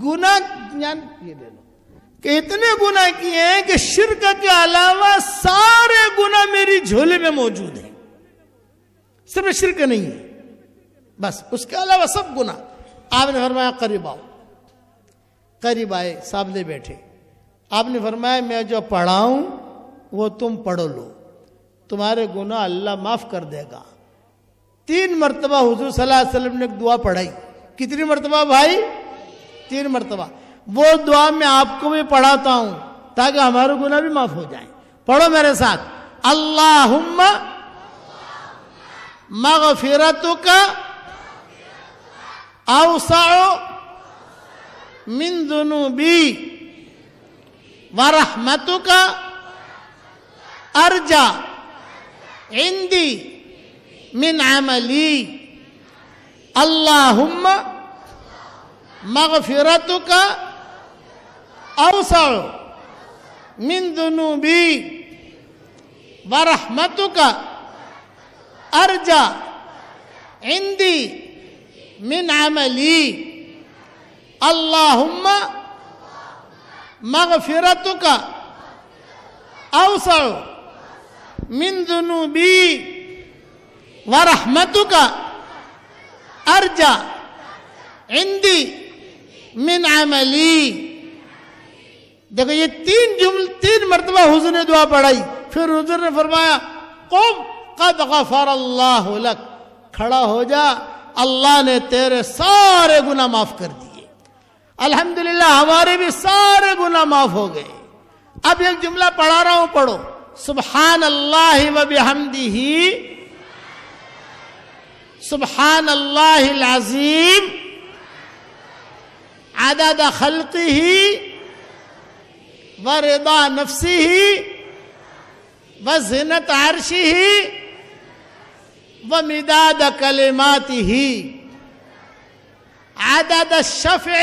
گناہ یہ لے لو کہ اتنے گناہ کیے ہیں کہ شرک کے علاوہ سارے گناہ میری جھولے میں موجود ہیں، صرف شرک نہیں ہے، بس اس کے علاوہ سب گناہ. آپ نے فرمایا قریب آؤ. قریب آئے، سامنے بیٹھے. آپ نے فرمایا میں جو پڑھاؤں وہ تم پڑھ لو، تمہارے گناہ اللہ معاف کر دے گا. 3 مرتبہ حضور صلی اللہ علیہ وسلم نے ایک دعا پڑھائی. کتنی مرتبہ بھائی؟ 3 مرتبہ. وہ دعا میں آپ کو بھی پڑھاتا ہوں تاکہ ہمارے گناہ بھی معاف ہو جائیں. پڑھو میرے ساتھ. اللہم مغفرتک اوسع من ذنوبی ورحمتک ارجع عندی من عملی. اللہم مغفرتک اوسع من ذنوبی ورحمتک ارجع عندی من عملی. اللہم مغفرتک اوسع من ذنوبی ورحمتک ارجع عندی من عملی. دیکھو یہ 3 مرتبہ حضور نے دعا پڑھائی. پھر حضور نے فرمایا قم قد غفر اللہ لک، کھڑا ہو جا، اللہ نے تیرے سارے گناہ معاف کر دیے. الحمدللہ ہمارے بھی سارے گناہ معاف ہو گئے. اب ایک جملہ پڑھا رہا ہوں، پڑھو. سبحان اللہ و بحمدہ سبحان اللہ العظیم عدد خلقہ ورضا نفسہ وزنت عرشہ ومداد کلماتہ عدد الشفع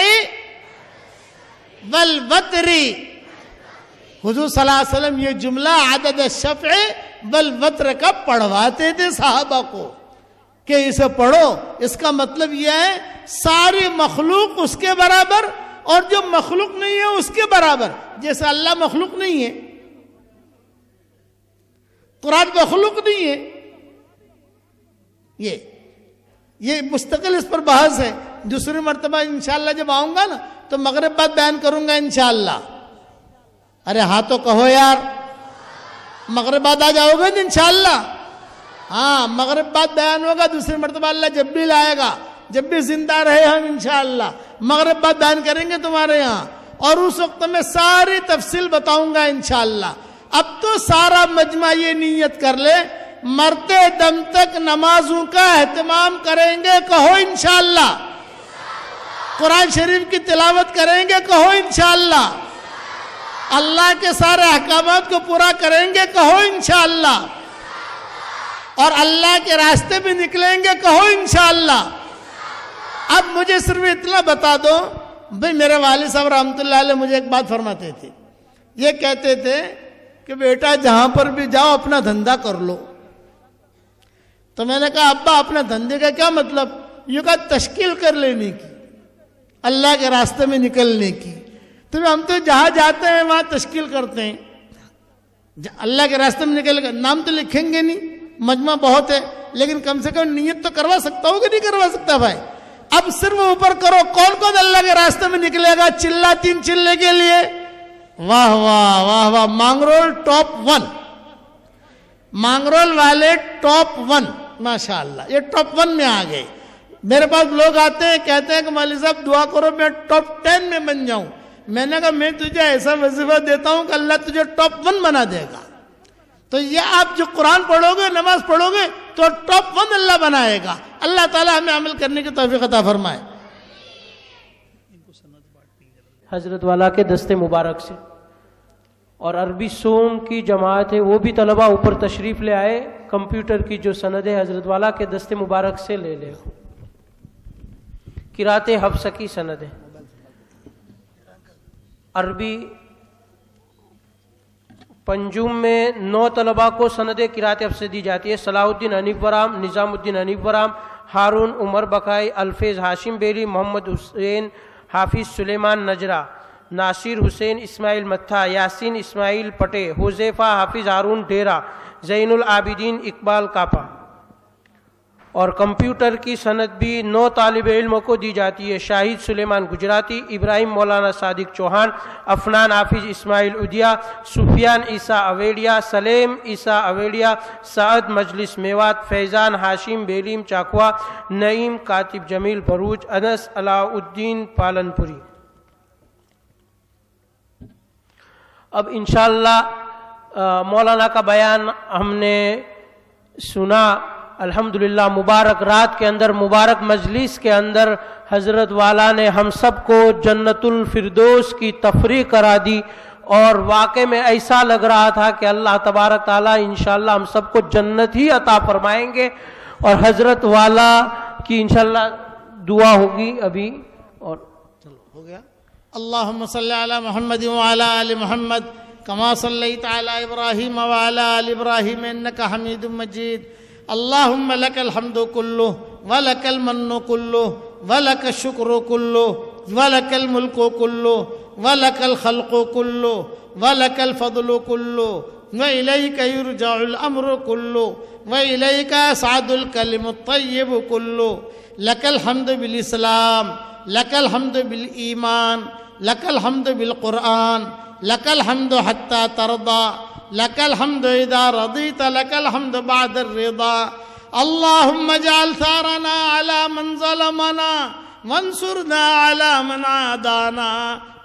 والوتر. حضور صلی اللہ علیہ وسلم یہ جملہ عدد الشفع والوتر کا پڑھواتے تھے صحابہ کو کہ اسے پڑھو. اس کا مطلب یہ ہے ساری مخلوق اس کے برابر اور جو مخلوق نہیں ہے اس کے برابر. جیسے اللہ مخلوق نہیں ہے، قرآن مخلوق نہیں ہے. یہ مستقل اس پر بحث ہے. دوسری مرتبہ انشاءاللہ جب آؤں گا نا تو مغرب بعد بیان کروں گا انشاءاللہ. ارے ہاں تو کہو یار، مغرب بعد آ جاؤ گے انشاءاللہ. ہاں مغرب بعد بیان ہوگا. دوسری مرتبہ اللہ جب بھی لائے گا، جب بھی زندہ رہے ہم انشاءاللہ مغرب بعد بیان کریں گے تمہارے یہاں، اور اس وقت میں ساری تفصیل بتاؤں گا انشاءاللہ. اب تو سارا مجمع یہ نیت کر لے مرتے دم تک نمازوں کا اہتمام کریں گے، کہو انشاءاللہ. قرآن شریف کی تلاوت کریں گے، کہو انشاءاللہ. اللہ کے سارے احکامات کو پورا کریں گے، کہو انشاءاللہ. اور اللہ کے راستے بھی نکلیں گے، کہو انشاءاللہ. اب مجھے صرف اتنا بتا دو بھئی، میرے والد صاحب رحمۃ اللہ علیہ مجھے ایک بات فرماتے تھے. یہ کہتے تھے کہ بیٹا جہاں پر بھی جاؤ اپنا دھندا کر لو، تو میں نے کہا ابا اپنے دھندے کا کیا مطلب؟ یہ کہا تشکیل کر لینے کی، اللہ کے راستے میں نکلنے کی۔ تو ہم تو جہاں جاتے ہیں وہاں تشکیل کرتے ہیں، اللہ کے راستے میں نکل گا، نام تو لکھیں گے نہیں، مجمع بہت ہے، لیکن کم سے کم نیت تو کروا سکتا ہوں کہ نہیں کروا سکتا بھائی؟ اب صرف اوپر کرو، کون کون اللہ کے راستے میں نکلے گا چلہ 3 چلے کے لیے؟ واہ واہ واہ واہ، مانگرول ٹاپ 1، مانگرول والے ٹاپ 1، ماشاءاللہ یہ ٹاپ 1 میں آ گئے۔ میرے پاس لوگ آتے ہیں کہتے ہیں کہ مولوی صاحب دعا کرو میں ٹاپ 10 میں بن جاؤں۔ میں نے کہا میں تجھے ایسا وظیفہ دیتا ہوں کہ اللہ تجھے ٹاپ 1 بنا دے گا۔ تو یہ آپ جو قرآن پڑھو گے، نماز پڑھو گے تو ٹاپ 1 اللہ بنائے گا۔ اللہ تعالیٰ ہمیں عمل کرنے کی توفیق عطا فرمائے۔ حضرت والا کے دستے مبارک سے، اور عربی سوم کی جماعت ہے وہ بھی طلبہ اوپر تشریف لے آئے، کمپیوٹر کی جو سند ہے حضرت والا کے دستے مبارک سے لے لے۔ قرات حفصہ کی سند ہے، عربی پنجوم میں 9 طلباء کو سند قرات حفصہ دی جاتی ہے۔ صلاح الدین حنیف ورام، نظام الدین حنیف ورام، ہارون عمر بکائی، الفیض ہاشم بیری، محمد حسین حافظ سلیمان نجرہ، ناصر حسین اسماعیل متھا، یاسین اسماعیل پٹے، حذیفہ حافظ ہارون ڈیرہ، زین العابدین اقبال کاپا۔ اور کمپیوٹر کی سند بھی 9 طالب علموں کو دی جاتی ہے۔ شاہد سلیمان گجراتی، ابراہیم مولانا صادق چوہان، افنان حافظ اسماعیل ادیا، سفیان عیسیٰ اویڈیا، سلیم عیسیٰ اویڈیا، سعد مجلس میوات، فیضان ہاشم بیلیم چاکوا، نعیم کاتب جمیل بھروچ، انس علاء الدین پالنپوری۔ اب انشاءاللہ مولانا کا بیان ہم نے سنا۔ الحمدللہ مبارک رات کے اندر، مبارک مجلس کے اندر حضرت والا نے ہم سب کو جنت الفردوس کی تفریح کرا دی، اور واقع میں ایسا لگ رہا تھا کہ اللہ تبارک تعالیٰ انشاءاللہ ہم سب کو جنت ہی عطا فرمائیں گے۔ اور حضرت والا کی انشاءاللہ دعا ہوگی ابھی، اور چلو ہو گیا۔ اللہم صلی علی محمد وعلی آل محمد کما صلیت علی ابراہیم وعلی آل ابراہیم انک حمید مجید۔ اللہم لک الحمد کلہ ولک المن کلہ ولک الشکر کلہ ولک الملک کلہ ولک الخلق کلہ ولک الفضل کلہ وإلیک یرجع الامر کلہ وإلیک یصعد الکلم الطیب کلہ۔ لک الحمد بالاسلام، لک الحمد بالایمان، لک الحمد بالقرآن، لک الحمد حتی ترضى، لك الحمد إذا رضيت، لك الحمد بعد الرضا۔ اللهم اجعل ثارنا على من ظلمنا وانصرنا على من عادانا،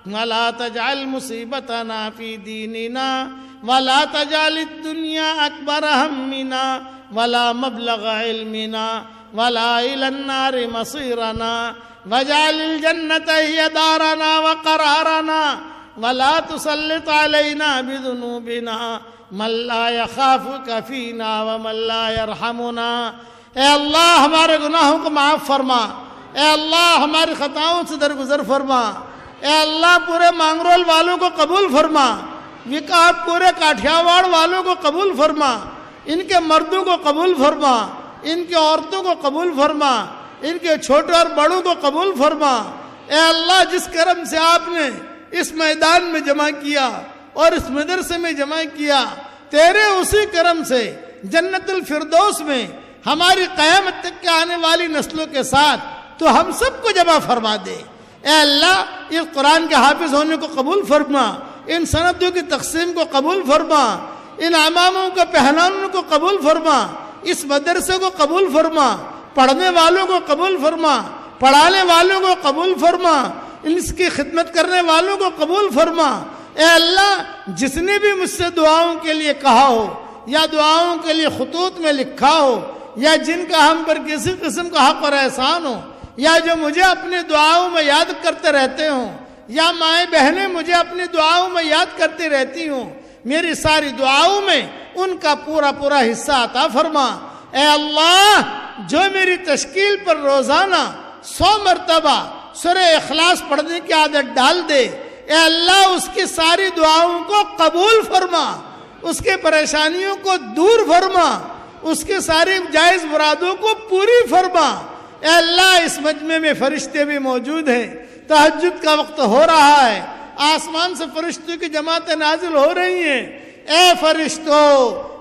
ولا تجعل مصيبتنا في ديننا، ولا تجعل الدنيا أكبر همنا ولا مبلغ علمنا ولا إلى النار مصيرنا، واجعل الجنة هي دارنا وقرارنا، ولا تسلط علينا بذنوبنا من لا يخافك فينا ومن لا يرحمنا۔ اے اللہ ہمارے گناہوں کو معاف فرما، اے اللہ ہماری خطاؤں سے درگزر فرما، اے اللہ پورے مانگرول والوں کو قبول فرما، وکاپ پورے کاٹھیاواڑ والوں کو قبول فرما، ان کے مردوں کو قبول فرما، ان کی عورتوں کو قبول فرما، ان کے چھوٹے اور بڑوں کو قبول فرما۔ اے اللہ جس کرم سے آپ نے اس میدان میں جمع کیا اور اس مدرسے میں جمع کیا، تیرے اسی کرم سے جنت الفردوس میں ہماری قیامت تک کے آنے والی نسلوں کے ساتھ تو ہم سب کو جمع فرما دے۔ اے اللہ اس قرآن کے حافظ ہونے کو قبول فرما، ان سندوں کی تقسیم کو قبول فرما، ان اماموں کو پہنانے کو قبول فرما، اس مدرسے کو قبول فرما، پڑھنے والوں کو قبول فرما، پڑھانے والوں کو قبول فرما، اس کی خدمت کرنے والوں کو قبول فرما۔ اے اللہ جس نے بھی مجھ سے دعاؤں کے لیے کہا ہو یا دعاؤں کے لیے خطوط میں لکھا ہو، یا جن کا ہم پر کسی قسم کا حق اور احسان ہو، یا جو مجھے اپنی دعاؤں میں یاد کرتے رہتے ہوں، یا مائیں بہنیں مجھے اپنی دعاؤں میں یاد کرتی رہتی ہوں، میری ساری دعاؤں میں ان کا پورا پورا حصہ عطا فرما۔ اے اللہ جو میری تشکیل پر روزانہ 100 مرتبہ سورہ اخلاص پڑھنے کی عادت ڈال دے، اے اللہ اس کی ساری دعاؤں کو قبول فرما، اس کے پریشانیوں کو دور فرما، اس کے ساری جائز مرادوں کو پوری فرما۔ اے اللہ اس مجمع میں فرشتے بھی موجود ہیں، تہجد کا وقت ہو رہا ہے، آسمان سے فرشتوں کی جماعتیں نازل ہو رہی ہیں۔ اے فرشتوں،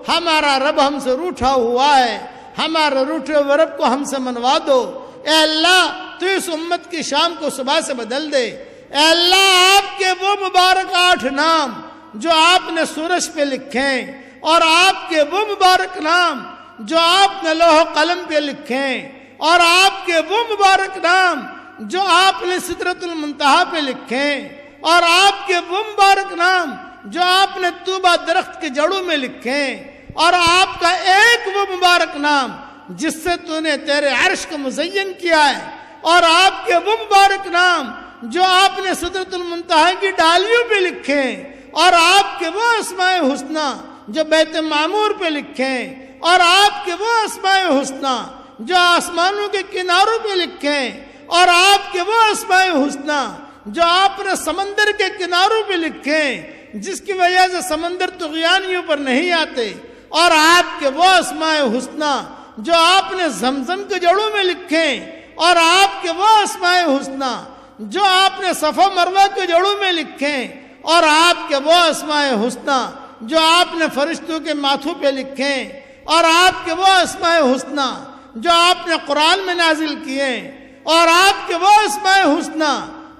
ہمارا رب ہم سے روٹھا ہوا ہے، ہمارے روٹھے ہوئے رب کو ہم سے منوا دو۔ اے اللہ تو اس امت کی شام کو صبح سے بدل دے۔ اے اللہ آپ کے وہ مبارک 8 نام جو آپ نے سورج پہ لکھے، اور آپ کے وہ مبارک نام جو آپ نے لوح و قلم پہ لکھے، اور آپ کے وہ مبارک نام جو آپ نے سدرۃ المنتہا پہ لکھے، اور آپ کے وہ مبارک نام جو آپ نے طوبہ درخت کے جڑوں میں لکھے، اور آپ کا ایک وہ مبارک نام جس سے تو نے تیرے عرش کو مزین کیا ہے، اور آپ کے وہ مبارک نام جو آپ نے سدرۃ المنتہا کی ڈالیوں پہ لکھے، اور آپ کے وہ اسماء حسنی جو بیت معمور پہ لکھے، اور آپ کے وہ اسماء حسنی جو آسمانوں کے کناروں پہ لکھے، اور آپ کے وہ اسماء حسنی جو آپ نے سمندر کے کناروں پہ لکھے جس کی وجہ سے سمندر طغیانیوں پر نہیں آتے، اور آپ کے وہ اسماء حسنی جو آپ نے زمزم کے جڑوں میں لکھے، اور آپ کے وہ اسماء حسنی جو آپ نے صفا مروہ کے جڑوں میں لکھے، اور آپ کے وہ اسماء حسنی جو آپ نے فرشتوں کے ماتھوں پہ لکھے، اور آپ کے وہ اسماء حسنی جو آپ نے قرآن میں نازل کیے، اور آپ کے وہ اسماء حسنی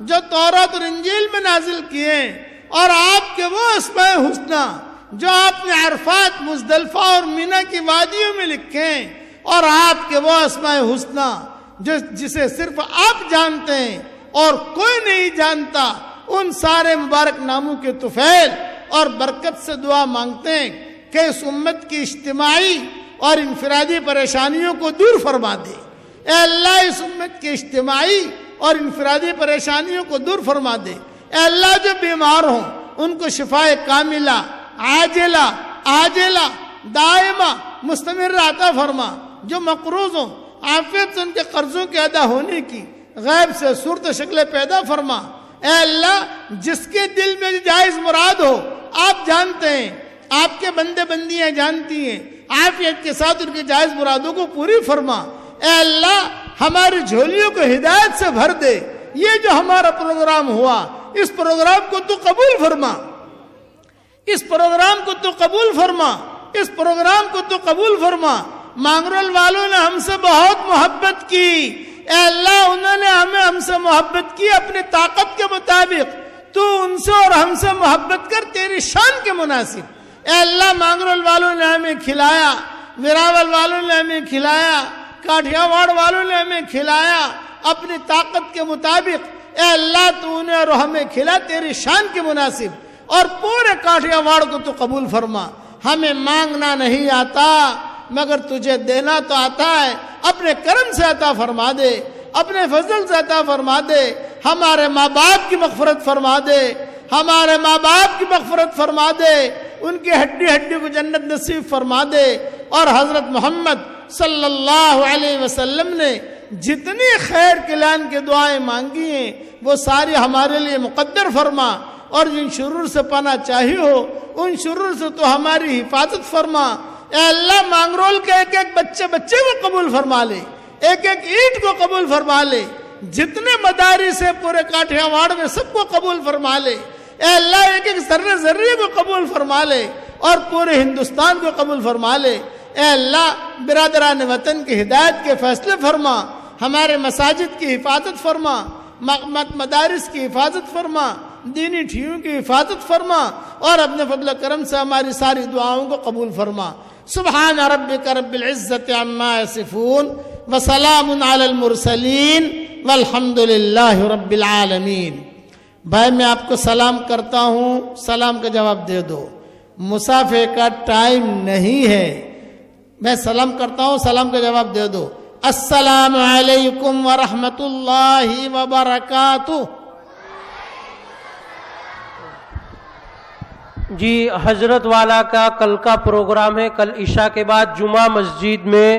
جو تورات اور انجیل میں نازل کیے، اور آپ کے وہ اسماء حسنی جو آپ نے عرفات، مزدلفہ اور مینا کی وادیوں میں لکھے، اور آپ کے وہ اسماء حسنی جسے صرف آپ جانتے ہیں اور کوئی نہیں جانتا، ان سارے مبارک ناموں کے طفیل اور برکت سے دعا مانگتے ہیں کہ اس امت کی اجتماعی اور انفرادی پریشانیوں کو دور فرما دے۔ اے اللہ اس امت کی اجتماعی اور انفرادی پریشانیوں کو دور فرما دے۔ اے اللہ جو بیمار ہوں ان کو شفاء کاملہ، عاجلہ، آجلہ، دائمہ، مستمر عطا فرما۔ جو مقروض ہوں عافیت سے ان کے قرضوں کے ادا ہونے کی غیب سے صورت شکل پیدا فرما۔ اے اللہ جس کے دل میں جائز مراد ہو آپ جانتے ہیں، آپ کے بندے بندیاں جانتی ہیں، عافیت کے ساتھ ان کے جائز مرادوں کو پوری فرما۔ اے اللہ ہماری جھولیوں کو ہدایت سے بھر دے۔ یہ جو ہمارا پروگرام ہوا اس پروگرام کو تو قبول فرما، اس پروگرام کو تو قبول فرما، اس پروگرام کو تو قبول فرما۔ مانگرول والوں نے ہم سے بہت محبت کی، اے اللہ انہوں نے ہم سے محبت کی اپنی طاقت کے مطابق، تو ان سے اور ہم سے محبت کر تیری شان کے مناسب۔ اے اللہ مانگرول والوں نے ہمیں کھلایا، وراول والوں نے ہمیں کھلایا، کاٹھیا واڑ والوں نے ہمیں کھلایا اپنی طاقت کے مطابق۔ اے اللہ تو انہیں اور ہمیں کھلا تیری شان کے مناسب، اور پورے کاٹھیا واڑ کو تو قبول فرما۔ ہمیں مانگنا نہیں آتا مگر تجھے دینا تو آتا ہے، اپنے کرم سے عطا فرما دے، اپنے فضل سے عطا فرما دے۔ ہمارے ماں باپ کی مغفرت فرما دے، ہمارے ماں باپ کی مغفرت فرما دے، ان کی ہڈی ہڈی کو جنت نصیب فرما دے۔ اور حضرت محمد صلی اللہ علیہ وسلم نے جتنی خیر کلان کی دعائیں مانگی ہیں وہ ساری ہمارے لیے مقدر فرما، اور جن شرور سے پناہ چاہی ہو ان شرور سے تو ہماری حفاظت فرما۔ اے اللہ مانگرول کے ایک ایک بچے کو قبول فرما لے، ایک ایک اینٹ کو قبول فرما لے، جتنے مدارس ہیں پورے کاٹھیا واڑ میں سب کو قبول فرما لے۔ اے اللہ ایک ایک ذرے کو قبول فرما لے، اور پورے ہندوستان کو قبول فرما لے۔ اے اللہ برادران وطن کی ہدایت کے فیصلے فرما، ہمارے مساجد کی حفاظت فرما، مدارس کی حفاظت فرما، دینی ٹھیوں کی حفاظت فرما، اور اپنے فضل و کرم سے ہماری ساری دعاؤں کو قبول فرما۔ سبحان ربک رب العزت عما یصفون وسلام علی المرسلین والحمد للہ رب العالمین۔ بھائی میں آپ کو سلام کرتا ہوں، سلام کا جواب دے دو، مسافے کا ٹائم نہیں ہے۔ میں سلام کرتا ہوں، سلام کا جواب دے دو۔ السلام علیکم ورحمۃ اللہ وبرکاتہ۔ جی حضرت والا کا کل کا پروگرام ہے، کل عشاء کے بعد جمعہ مسجد میں